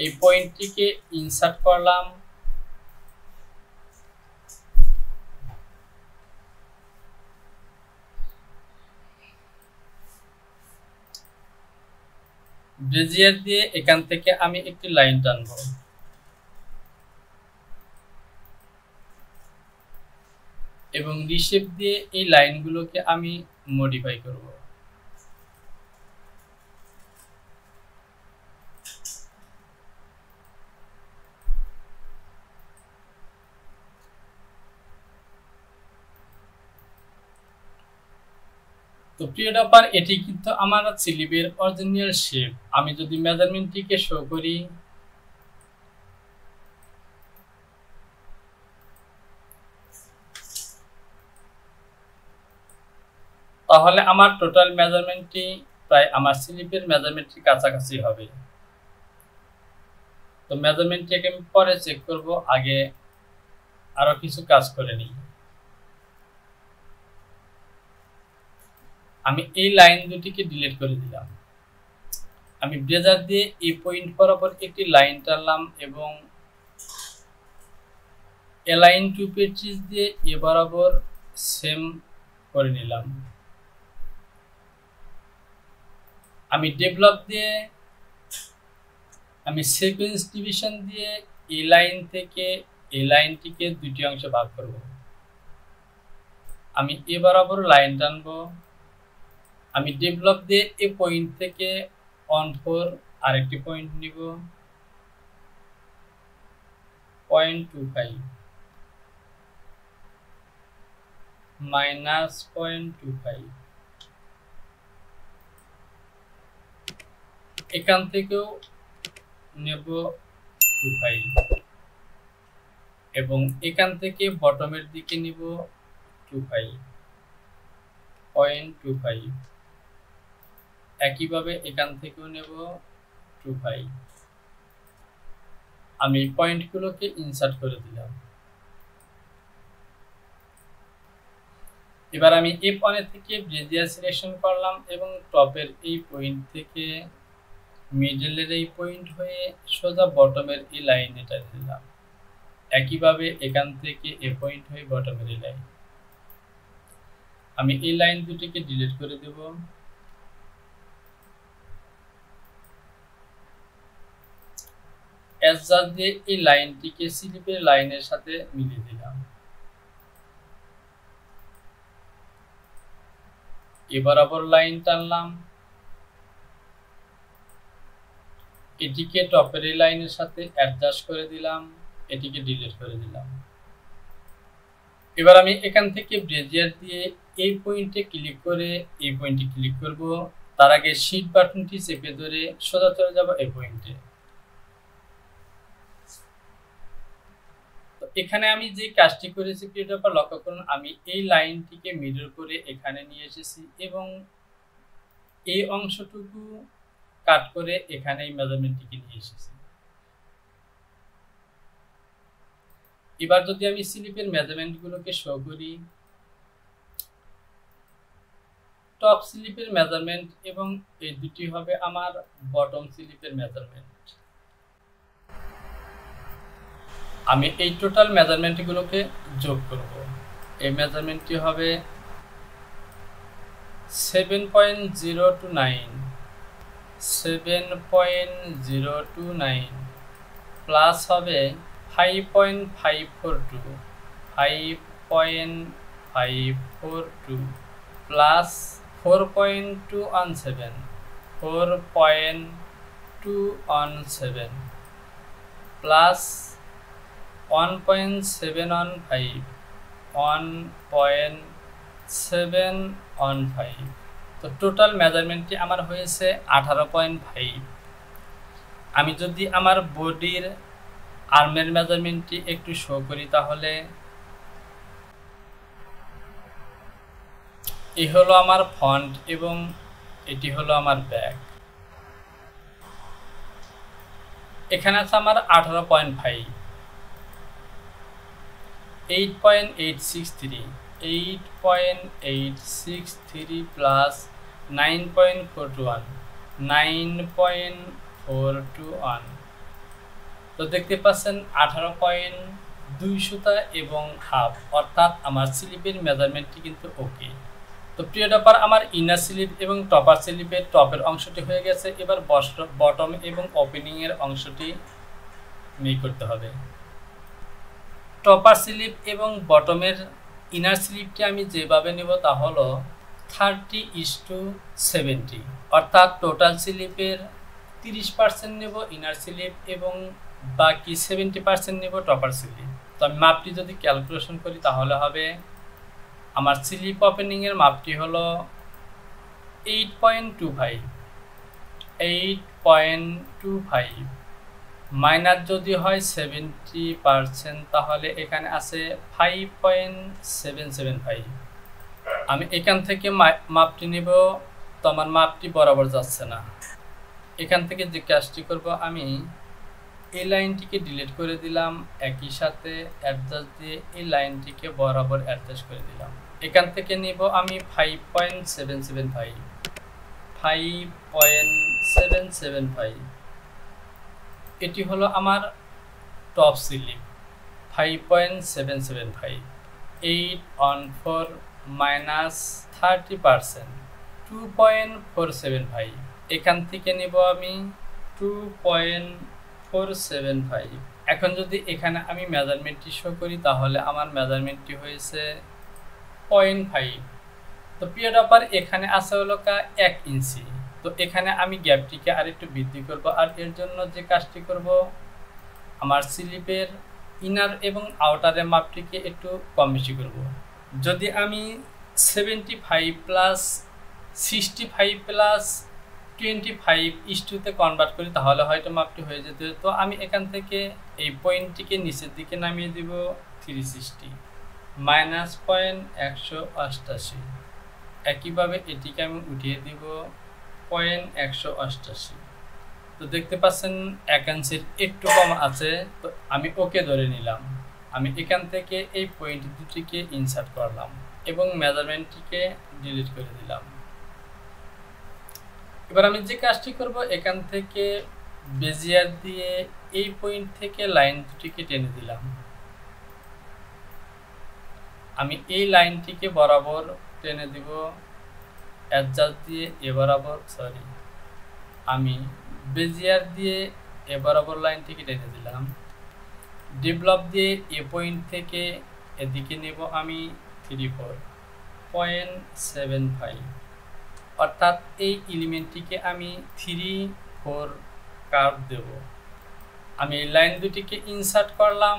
এই পয়েন্টটিকে ইনসার্ট করলাম। বেজিয়ার দিয়ে এখান থেকে আমি একটি লাইন টানব এবং রিশেপ দিয়ে এই লাইনগুলোকে আমি মডিফাই করব। তো প্রিয় ডপার, এটি কিন্তু আমার স্লিপের অরিজিনাল শেপ। আমি যদি মেজারমেন্টটিকে শো করি, তাহলে আমার টোটাল মেজারমেন্টটি প্রায় আমার স্লিপের মেজারমেন্টের কাছাকাছি হবে। তো মেজারমেন্টটিকে আমি পরে চেক করব, আগে আরো কিছু কাজ করে নিই। আমি এই লাইন দুটিকে ডিলিট করে দিলাম। আমি ব্রেজার দিয়ে এই পয়েন্ট বরাবর একটি লাইন টানলাম এবং অ্যালাইন টু পেচিস দিয়ে এ বরাবর সেম করে নিলাম। আমি ডেভেলপ দিয়ে আমি সিকোয়েন্স ডিভিশন দিয়ে এই লাইন থেকে এই লাইনটিকে দুটি অংশে ভাগ করব। আমি এ বরাবর লাইন টানবো। আমি ডেভেলপ দিয়ে এই পয়েন্ট থেকে অন 4 আরেকটি পয়েন্ট নিব, 0.25 মাইনাস 0.25। এখান থেকেও নেব 25 এবং এখান থেকে বটমের দিকে নিব 0.25। একইভাবে এখান থেকেও নেব 25। আমি পয়েন্টগুলোকে ইনসার্ট করে দিলাম। এবার আমি F1 থেকে বেজিয়ার সিলেকশন করলাম এবং টপের এই পয়েন্ট থেকে মিডলের এই পয়েন্ট হয়ে সোজা বটমের এই লাইনে টানে দিলাম। একইভাবে এখান থেকে এ পয়েন্ট হয়ে বটমের এই লাইন। আমি এই লাইন দুটিকে ডিলিট করে দেব। অ্যাডজাস্ট দিয়ে এই লাইনটিকে স্লিপের লাইনের সাথে মিলিয়ে দিলাম। এ বরাবর লাইন টানলাম, এটিকে টপের এই লাইনের সাথে অ্যাডজাস্ট করে দিলাম, এটিকে ডিলিট করে দিলাম। এবার আমি এখান থেকে বেজিয়ার দিয়ে এই পয়েন্টে ক্লিক করে এই পয়েন্টে ক্লিক করব। তার আগে শিফট বাটনটি চেপে ধরে সোজা চলে যাব এই পয়েন্টে। এখানে আমি যে কাজটি করেছি প্রিয়টা লক্ষ্য করুন, আমি এই লাইনটিকে মিডল করে এখানে নিয়ে এসেছি এবং এই অংশটুকু কাট করে এখানে এই মেজারমেন্টটিকে নিয়ে এসেছি। এবার যদি আমি স্লিপের মেজারমেন্টগুলোকে শো করি, টপ স্লিপের মেজারমেন্ট এবং এই দুটি হবে আমার বটম স্লিপের মেজারমেন্ট। আমি এই টোটাল মেজারমেন্টগুলোকে যোগ করব। এই মেজারমেন্টটি হবে 7.029 প্লাস হবে 5.542 প্লাস 4.217 প্লাস 1.715 তো টোটাল মেজারমেন্টটি আমার হয়েছে 18.5। আমি যদি আমার বডির আর্মের মেজারমেন্টটি একটু শো করি, তাহলে এই হলো আমার ফ্রন্ট এবং এটি হলো আমার ব্যাক। এখানে আছে আমার 18.5। 8.863 8.863 প্লাস 9.421 9.421 তো দেখতে পাচ্ছেন 18.2 এবং হাফ, অর্থাৎ আমার স্লিপের মেজারমেন্টটি কিন্তু ওকে। তো প্রিয় টপার, আমার ইনার স্লিপ এবং টপার স্লিপের টপের অংশটি হয়ে গেছে। এবার বটম এবং ওপেনিংয়ের অংশটি মেক করতে হবে। টপার স্লিপ এবং বটমের ইনার স্লিপটি আমি যেভাবে নেব তা হলো 30:70, অর্থাৎ টোটাল স্লিপের 30% নেব ইনার স্লিপ এবং বাকি 70% নেব টপার স্লিপ। তো আমি মাপটি যদি ক্যালকুলেশন করি তাহলে হবে আমার স্লিপ ওপেনিংয়ের মাপটি হলো 8.25 মাইনাস যদি হয় 70%, তাহলে এখানে আছে 5.775। আমি এখান থেকে মাপটি নেব, তো আমার মাপটি বরাবর যাচ্ছে না। এখান থেকে যে কাজটি করব, আমি এই লাইনটিকে ডিলিট করে দিলাম, একই সাথে অ্যাডজাস্ট দিয়ে এই লাইনটিকে বরাবর অ্যাডজাস্ট করে দিলাম। এখান থেকে নিব আমি 5.775 এটি হলো আমার টপ স্লিপ 5.775। 8 মাইনাস 30% 2.475। এখান থেকে নিব আমি 2.475। এখন যদি এখানে আমি মেজারমেন্টটি শো করি তাহলে আমার মেজারমেন্টটি হয়েছে 0.5। তো প্রিয় টপার, এখানে আছে হলো 1 ইঞ্চি। তো এখানে আমি গ্যাপটিকে আরেকটু বৃদ্ধি করব, আর এর জন্য যে কাজটি করব, আমার স্লিপের ইনার এবং আউটারের মাপটিকে একটু কম বেশি করব। যদি আমি 75 প্লাস 65 প্লাস 25:2 কনভার্ট করি তাহলে হয়তো মাপটি হয়ে যেত। তো আমি এখান থেকে এই পয়েন্টটিকে নিচের দিকে নামিয়ে দিব 360 মাইনাস 0.188। একইভাবে এটিকে আমি উঠিয়ে দিব 0.188। তো দেখতে পাচ্ছেন 1 ইঞ্চির একটু কম আছে। তো আমি ওকে ধরে নিলাম। আমি এখান থেকে এই পয়েন্ট দুটিকে ইনসার্ট করলাম এবং মেজারমেন্টটিকে ডিলিট করে দিলাম। এবার আমি যে কাজটি করব, এখান থেকে বেজিয়ার দিয়ে এই পয়েন্ট থেকে লাইন দুটিকে টেনে দিলাম। আমি এই লাইনটিকে বরাবর টেনে দিব, অ্যাডজাস্ট দিয়ে এ বরাবর, আমি বেজিয়ার দিয়ে এ বরাবর লাইনটিকে টেনে দিলাম। ডেভেলপ দিয়ে এ পয়েন্ট থেকে এদিকে নেব আমি 34.75, অর্থাৎ এই এলিমেন্টটিকে আমি 3-4 কার্ভ দেব। আমি এই লাইন দুটিকে ইনসার্ট করলাম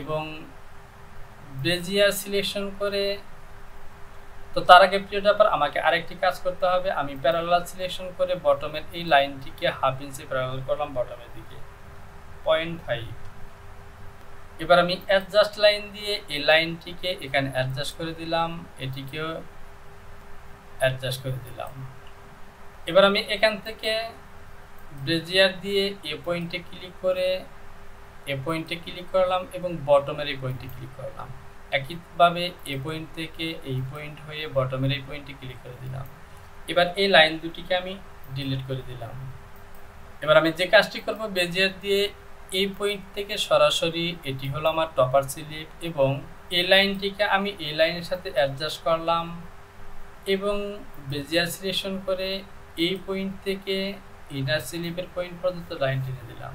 এবং বেজিয়ার সিলেকশন করে, তো তার আগে প্রিয় টপার আমাকে আরেকটি কাজ করতে হবে। আমি প্যারালাল সিলেকশন করে বটমের এই লাইনটিকে 1/2 ইঞ্চি প্যারালাল করলাম বটমের দিকে 0.5। এবার আমি অ্যাডজাস্ট লাইন দিয়ে এই লাইনটিকে এখানে অ্যাডজাস্ট করে দিলাম, এটিকেও অ্যাডজাস্ট করে দিলাম। এবার আমি এখান থেকে বেজিয়ার দিয়ে এ পয়েন্টে ক্লিক করে এ পয়েন্টে ক্লিক করলাম এবং বটমের এই পয়েন্টে ক্লিক করলাম। একইভাবে এ পয়েন্ট থেকে এই পয়েন্ট হয়ে বটমের এই পয়েন্টে ক্লিক করে দিলাম। এবার এই লাইন দুটিকে আমি ডিলিট করে দিলাম। এবার আমি যে কাজটি করব, বেজিয়ার দিয়ে এই পয়েন্ট থেকে সরাসরি এটি হলো আমার টপার স্লিপ এবং এই লাইনটিকে আমি এই লাইনের সাথে অ্যাডজাস্ট করলাম এবং বেজিয়ার সিলেকশন করে এই পয়েন্ট থেকে ইনার স্লিপের পয়েন্ট পর্যন্ত লাইন টেনে দিলাম।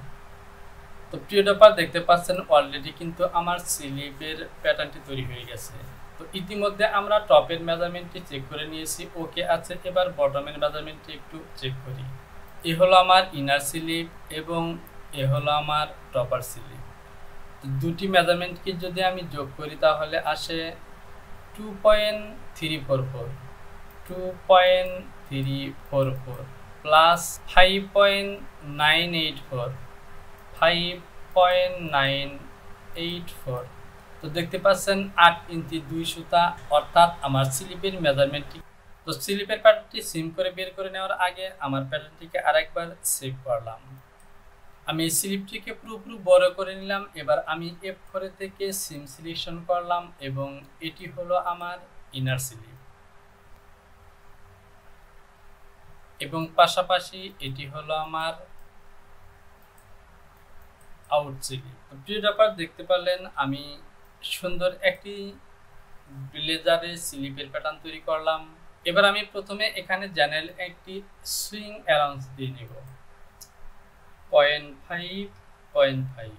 তো প্রিয় টপার, দেখতে পাচ্ছেন অলরেডি কিন্তু আমার স্লিপের প্যাটার্নটি তৈরি হয়ে গেছে। তো ইতিমধ্যে আমরা টপের মেজারমেন্টটি চেক করে নিয়েছি, ওকে আছে। এবার বটমের মেজারমেন্টটি একটু চেক করি। এ হলো আমার ইনার স্লিপ এবং এ হলো আমার টপার স্লিপ। দুটি মেজারমেন্টকে যদি আমি যোগ করি তাহলে আসে 2.344 প্লাস 5.984। তো দেখতে পাচ্ছেন 8 ইঞ্চি 2 সুতা, অর্থাৎ আমার স্লিপের মেজারমেন্টটি। তো স্লিপের প্যাটার্নটি সিম করে বের করে নেওয়ার আগে আমার প্যাটার্নটিকে আরেকবার সেভ করলাম। আমি এই স্লিপটিকে পুরোপুরি বড় করে নিলাম। এবার আমি F4 থেকে সিম সিলেকশন করলাম এবং এটি হলো আমার ইনার স্লিপ এবং পাশাপাশি এটি হলো আমার আউট স্লিপ। তো প্রিয় ব্যাপার, দেখতে পারলেন আমি সুন্দর একটি ব্লেজারের স্লিপের প্যাটার্ন তৈরি করলাম। এবার আমি প্রথমে এখানে জেনারেল একটি সুইং অ্যালাউন্স দিয়ে নিব 0.5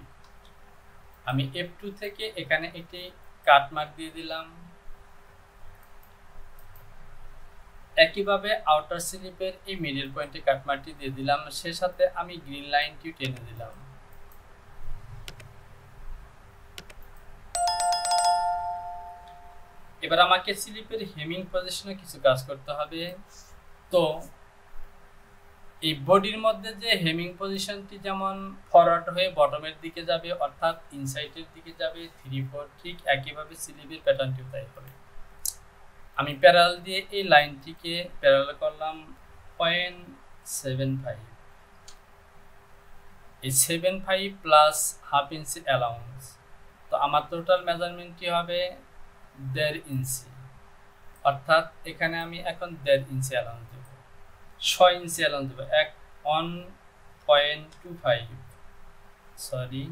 আমি F2 থেকে এখানে একটি কাট মার্ক দিয়ে দিলাম। একইভাবে আউটার স্লিপের এই মিডল পয়েন্টে কাট মার্কটি দিয়ে দিলাম, সে সাথে আমি গ্রিন লাইনটি টেনে দিলাম। এবার আমাকে স্লিপের হেমিং পজিশনে কিছু কাজ করতে হবে। তো এই বডির মধ্যে যে হেমিং পজিশনটি যেমন ফরওয়ার্ড হয়ে বটমের দিকে যাবে, অর্থাৎ ইনসাইডের দিকে যাবে 3-4, ঠিক একইভাবে স্লিপের প্যাটার্নটিও তাই হবে। আমি প্যারাল দিয়ে এই লাইনটিকে প্যারাল করলাম 0.75, এই 75 প্লাস হাফ ইঞ্চি অ্যালাউন্স। তো আমার টোটাল মেজারমেন্টটি হবে 1.5 ইঞ্চি, অর্থাৎ এখানে আমি এখন 1.5 ইঞ্চি অ্যালাউন্স দেব, 6 ইঞ্চি অ্যালাউন্স দেব। 1.25, সরি,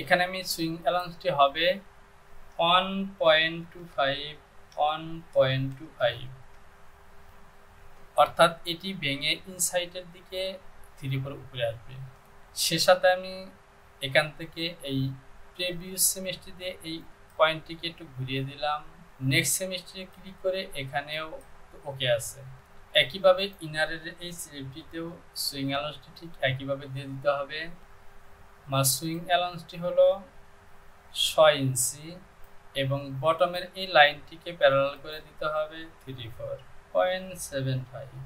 এখানে আমি সুইং অ্যালাউন্সটি হবে 1.25, অর্থাৎ এটি ভেঙে ইনসাইডের দিকে 3-4 উপরে আসবে। সে সাথে আমি এখান থেকে এই প্রিভিয়াস সেমিস্টার দিয়ে এই পয়েন্টটিকে একটু ঘুরিয়ে দিলাম। নেক্সট সেমিস্টারে ক্লিক করে এখানেও ওকে আছে। একইভাবে ইনারের এই স্লিপটিতেও সুইং অ্যালাউন্সটি ঠিক একইভাবে দিয়ে দিতে হবে। আমার সুইং অ্যালাউন্সটি হলো 6 ইঞ্চি এবং বটমের এই লাইনটিকে প্যারালাল করে দিতে হবে 0.75।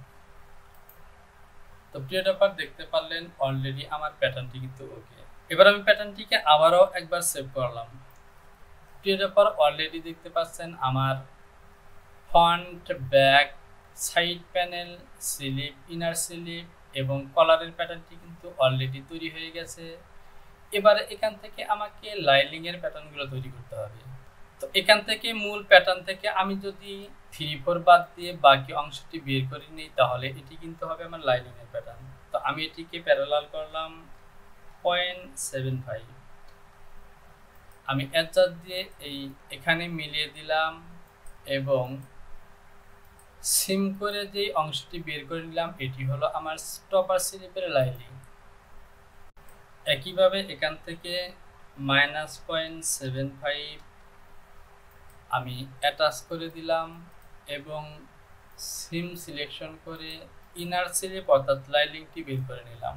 তো প্রিয় ব্যাপার, দেখতে পারলেন অলরেডি আমার প্যাটার্নটি কিন্তু ওকে। এবার আমি প্যাটার্নটিকে আবারও একবার সেভ করলাম। প্রিয় ব্যাপার, অলরেডি দেখতে পাচ্ছেন আমার front, back, side panel, slip, inner slip এবং কলারের প্যাটার্নটি কিন্তু অলরেডি তৈরি হয়ে গেছে। এবারে এখান থেকে আমাকে লাইলিং এর প্যাটার্নগুলো তৈরি করতে হবে। তো এখান থেকে মূল প্যাটার্ন থেকে আমি যদি 3-4 বাদ দিয়ে বাকি অংশটি বের করে নিই, তাহলে এটি কিন্তু হবে আমার লাইলিং এর প্যাটার্ন। তো আমি এটিকে প্যারালাল করলাম 0.75, আমি অ্যাডজাস্ট দিয়ে এখানে মিলিয়ে দিলাম এবং সিম করে যে অংশটি বের করে নিলাম, এটি হলো আমার টপার স্লিপের লাইলিং। একইভাবে এখান থেকে -0.75 আমি অ্যাটাচ করে দিলাম এবং সিম সিলেকশন করে ইনার স্লিপ অর্থাৎ লাইলিংটি বের করে নিলাম।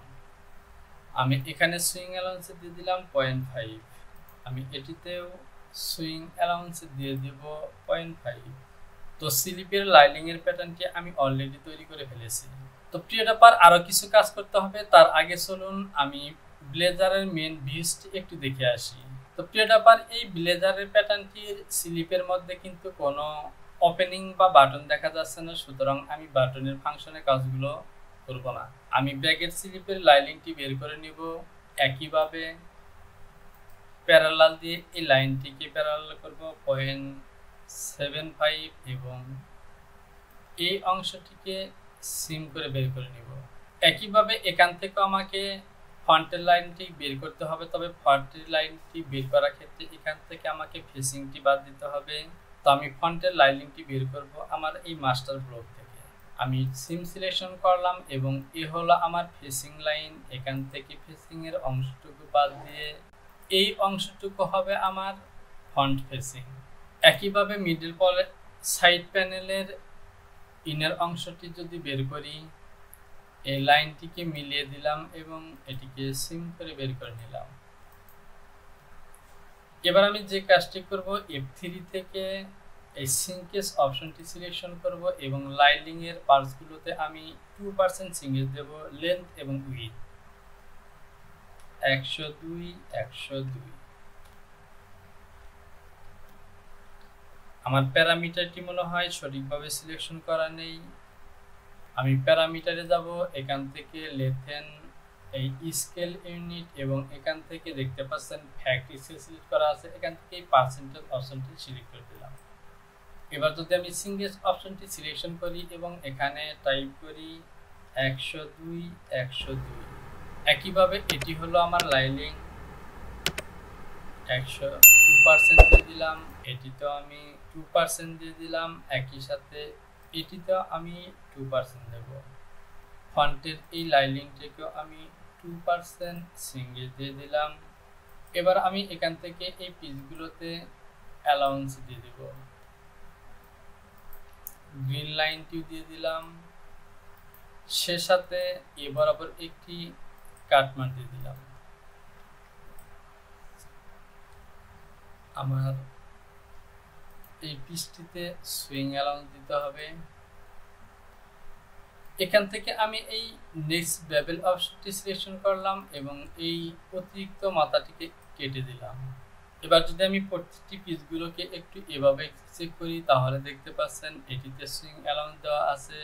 আমি এখানে সুইং অ্যালাউন্স দিয়ে দিলাম 0.5, আমি এটিতেও সুইং অ্যালাউন্স দিয়ে দেব 0.5। তো স্লিপের লাইলিং এর প্যাটার্নটি আমি অলরেডি তৈরি করে ফেলেছি। তো প্রিয় ব্যাপার, আরো কিছু কাজ করতে হবে। তার আগে চলুন আমি ব্লেজারের মেন ভিউসটি একটু দেখে আসি। তো প্রিয় ব্যাপার, এই ব্লেজারের প্যাটার্নটির স্লিপের মধ্যে কিন্তু কোনো ওপেনিং বা বাটন দেখা যাচ্ছে না, সুতরাং আমি বাটনের ফাংশনের কাজগুলো করব না। আমি ব্যাকের স্লিপের লাইলিংটি বের করে নিব। একইভাবে প্যারালাল দিয়ে এই লাইনটিকে প্যারালাল করব 0.75 এবং এই অংশটিকে সিম করে বের করে নিব। একইভাবে এখান থেকে আমাকে ফ্রন্টের লাইনটি বের করতে হবে, তবে ফ্রন্টের লাইনটি বের করার ক্ষেত্রে এখান থেকে আমাকে ফেসিংটি বাদ দিতে হবে। তো আমি ফ্রন্টের লাইনিংটি বের করব আমার এই মাস্টার ব্লক থেকে। আমি সিম সিলেকশন করলাম এবং এ হলো আমার ফেসিং লাইন। এখান থেকে ফেসিং এর অংশটুকু বাদ দিয়ে এই অংশটুকু হবে আমার ফ্রন্ট ফেসিং। একইভাবে মিডল সাইড প্যানেলের ইনার অংশটি যদি বের করি, এই লাইনটিকে মিলিয়ে দিলাম এবং এটিকে সিম করে বের করে নিলাম। এবার আমি যে কাজটি করব, F3 থেকে এই সিঙ্কেজ অপশনটি সিলেকশন করব এবং লাইলিং এর পার্টসগুলোতে আমি 2% সিঙ্কেজ দেব, লেন্থ এবং উইডথ 102। আমার প্যারামিটারটি মনে হয় সঠিকভাবে সিলেকশন করা নেই। আমি প্যারামিটারে যাব, এখান থেকে লেথেন এই স্কেল ইউনিট এবং এখান থেকে দেখতে পাচ্ছেন ফ্যাক্ট স্কেল সিলেক্ট করা আছে, এখান থেকে এই পার্সেন্টেজ অপশনটি সিলেক্ট করে দিলাম। এবার যদি আমি সিঙ্গেল অপশনটি সিলেকশন করি এবং এখানে টাইপ করি 102 102, একইভাবে এটি হলো আমার লাইলিং 102% দিয়ে দিলাম, এটিতেও আমি 2% দিয়ে দিলাম, একই সাথে এটিতেও আমি 2% দেব। ফন্টের এই লাইলিংটিকেও আমি 2% সিঙ্গেল দিয়ে দিলাম। এবার আমি এখান থেকে এই পিসগুলোতে অ্যালাউন্স দিয়ে দেব, গ্রিন লাইনটি দিয়ে দিলাম, সে সাথে এ বরাবর একটি কাটমার দিয়ে দিলাম। আমার এই পিসটিতে সুইং অ্যালাউন্স দিতে হবে। এখান থেকে আমি এই নেক্সট বেবেল অপশনটি সিলেকশন করলাম এবং এই অতিরিক্ত মাথাটিকে কেটে দিলাম। এবার যদি আমি প্রত্যেকটি পিসগুলোকে একটু এভাবে চেক করি তাহলে দেখতে পাচ্ছেন এটিতে সুইং অ্যালাউন্স দেওয়া আছে,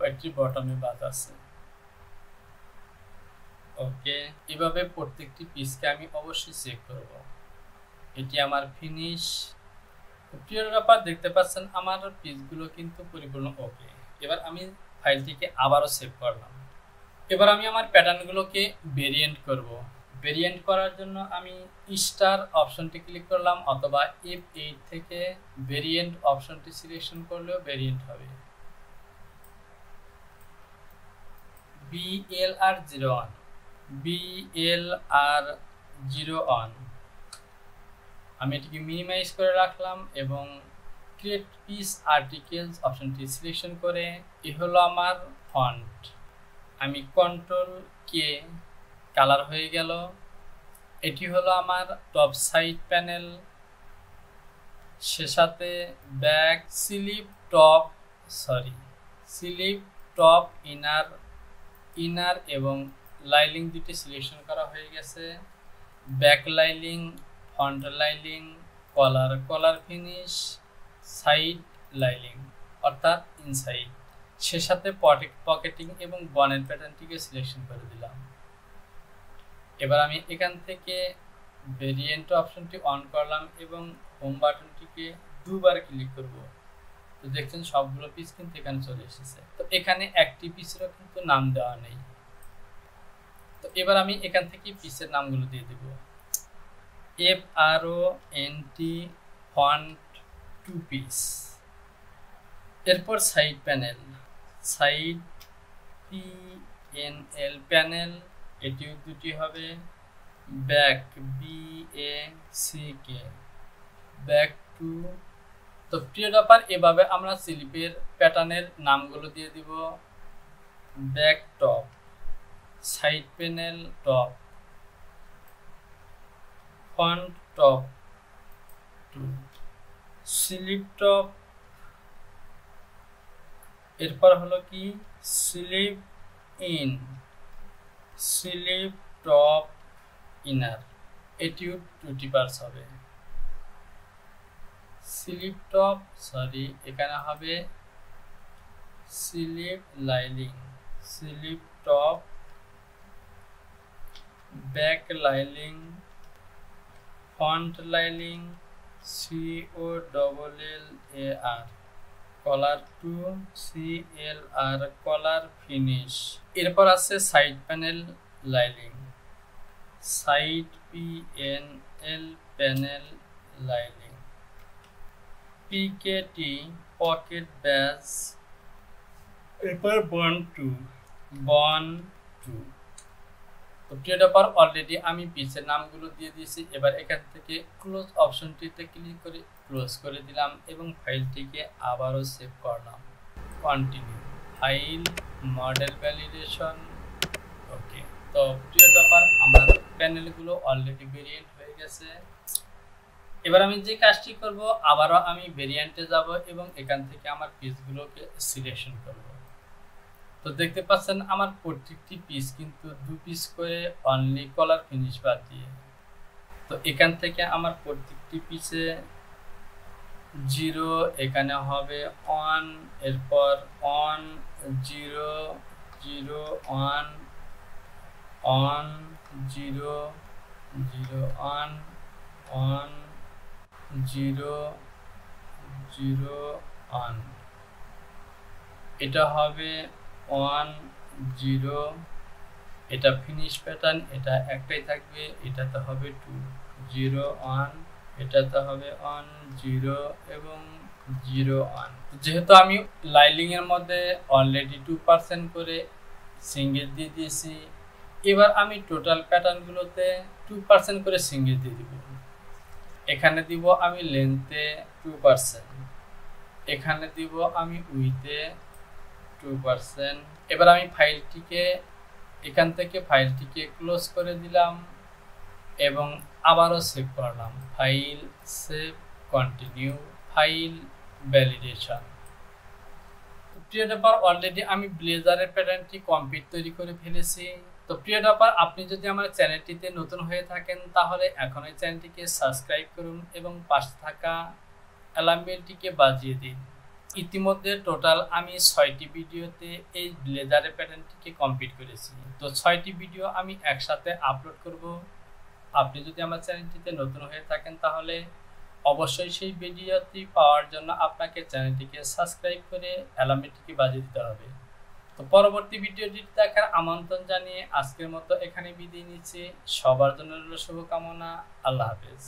এটির বটমে বাদ আছে। ওকে, এভাবে প্রত্যেকটি পিসকে আমি অবশ্যই চেক করব। এটি আমার ফিনিশ। প্রিয় ব্যাপার, দেখতে পাচ্ছেন আমার পিসগুলো কিন্তু পরিপূর্ণ ওকে। এবার আমি ফাইলটিকে আবারও সেভ করলাম। এবার আমি আমার প্যাটার্নগুলোকে ভেরিয়েন্ট করব। ভেরিয়েন্ট করার জন্য আমি স্টার অপশনটি ক্লিক করলাম অথবা F8 থেকে ভেরিয়েন্ট অপশনটি সিলেকশন করলেও ভেরিয়েন্ট হবে। BLR01 BLR01 আমি এটিকে মিনিমাইজ করে রাখলাম এবং ক্রিয়েট পিস আর্টিকেলস অপশনটি সিলেকশন করে এ হলো আমার ফন্ট। আমি কন্ট্রোল কে, কালার হয়ে গেল। এটি হলো আমার টপ সাইড প্যানেল, সে সাথে ব্যাক স্লিপ টপ ইনার এবং লাইলিং দুটি সিলেকশন করা হয়ে গেছে। ব্যাক লাইলিং, ফ্রন্ট লাইলিং, কলার ফিনিশ, সাইড লাইলিং অর্থাৎ ইনসাইড, সে সাথে পকেটিং এবং বনের প্যাটার্নটিকে সিলেকশন করে দিলাম। এবার আমি এখান থেকে ভেরিয়েন্ট অপশনটি অন করলাম এবং হোম বাটনটিকে দুবার ক্লিক করব। তো দেখছেন সবগুলো পিস কিন্তু এখানে চলে এসেছে। তো এখানে একটি পিসেরও কিন্তু নাম দেওয়া নেই। তো এবার আমি এখান থেকে পিসের নামগুলো দিয়ে দেব। FRONT font 2 piece. এরপর side panel, side PNL panel, এটিও দুটি হবে। Back BACK, back 2। তো প্রিয় ব্যাপার, এভাবে আমরা স্লিপের প্যাটার্নের নামগুলো দিয়ে দিব। Back top, side panel top, front top 2, slip top, এরপর হলো কি স্লিপ টপ ইনার, এটিও 2টি পার্টস হবে। স্লিপ টপ এখানে হবে slip লাইলিং, slip top, back লাইলিং, front লাইলিং, COLLAR, কলার 2, CLR, কলার ফিনিশ। এরপর আছে side panel লাইলিং, side PNL panel লাইলিং, PKT pocket ব্যাস, এরপর বন 2। তো প্রিয় ব্যাপার, অলরেডি আমি পিসের নামগুলো দিয়ে দিয়েছি। এবার এখান থেকে ক্লোজ অপশনটিতে ক্লিক করে ক্লোজ করে দিলাম এবং ফাইলটিকে আবারও সেভ করলাম। Continue, file, model validation. Okay, তো প্রিয় ব্যাপার, আমার প্যানেলগুলো অলরেডি ভেরিয়েন্ট হয়ে গেছে। এবার আমি যে কাজটি করব, আবারও আমি ভেরিয়েন্টে যাব এবং এখান থেকে আমার পিসগুলোকে সিলেকশন করব। তো দেখতে পাচ্ছেন আমার প্রত্যেকটি পিস কিন্তু 2 পিস করে অনলি কলার ফিনিশ বাদ দিয়ে। তো এখান থেকে আমার প্রত্যেকটি পিসে 0, এখানে হবে 1, এরপর 1 0 0 1 অন 0 0 অন 0 0 অন। এটা হবে 1 0, এটা ফিনিশ প্যাটার্ন, এটা একটাই থাকবে, এটাতে হবে 2 0 1, এটাতে হবে 1 0 এবং 0 1। যেহেতু আমি লাইলিং এর মধ্যে অলরেডি 2% করে সিঙ্গেল দিয়ে দিয়েছি, এবার আমি টোটাল প্যাটার্নগুলোতে 2% করে সিঙ্গেল দিয়ে দিব। এখানে দিব আমি লেন্থে 2%, এখানে দিব আমি উইথে 2%। এবার আমি ফাইলটিকে এখান থেকে ফাইলটিকে ক্লোজ করে দিলাম এবং আবারও সেভ করলাম। File save, continue, file validation. প্রিয় ডেভেলপার, অলরেডি আমি ব্লেজারের প্যাটার্নটি কমপ্লিট তৈরি করে ফেলেছি। তো প্রিয় ডেভেলপার, আপনি যদি আমার চ্যানেলটিতে নতুন হয়ে থাকেন তাহলে এখনই চ্যানেলটিকে সাবস্ক্রাইব করুন এবং পাশে থাকা অ্যালার্ম বেলটিকে বাজিয়ে দিন। ইতিমধ্যে টোটাল আমি 6টি ভিডিওতে এই ব্লেজারের প্যাটার্নটিকে কমপ্লিট করেছি। তো 6টি ভিডিও আমি একসাথে আপলোড করব। আপনি যদি আমার চ্যানেলটিতে নতুন হয়ে থাকেন তাহলে অবশ্যই সেই ভিডিওটি পাওয়ার জন্য আপনাকে চ্যানেলটিকে সাবস্ক্রাইব করে অ্যালার্ম বেলটিকে বাজিয়ে দিতে হবে। তো পরবর্তী ভিডিওটি দেখার আমন্ত্রণ জানিয়ে আজকের মতো এখানে বিদায় নিচ্ছি। সবার জন্য রইল শুভকামনা। আল্লাহ হাফেজ।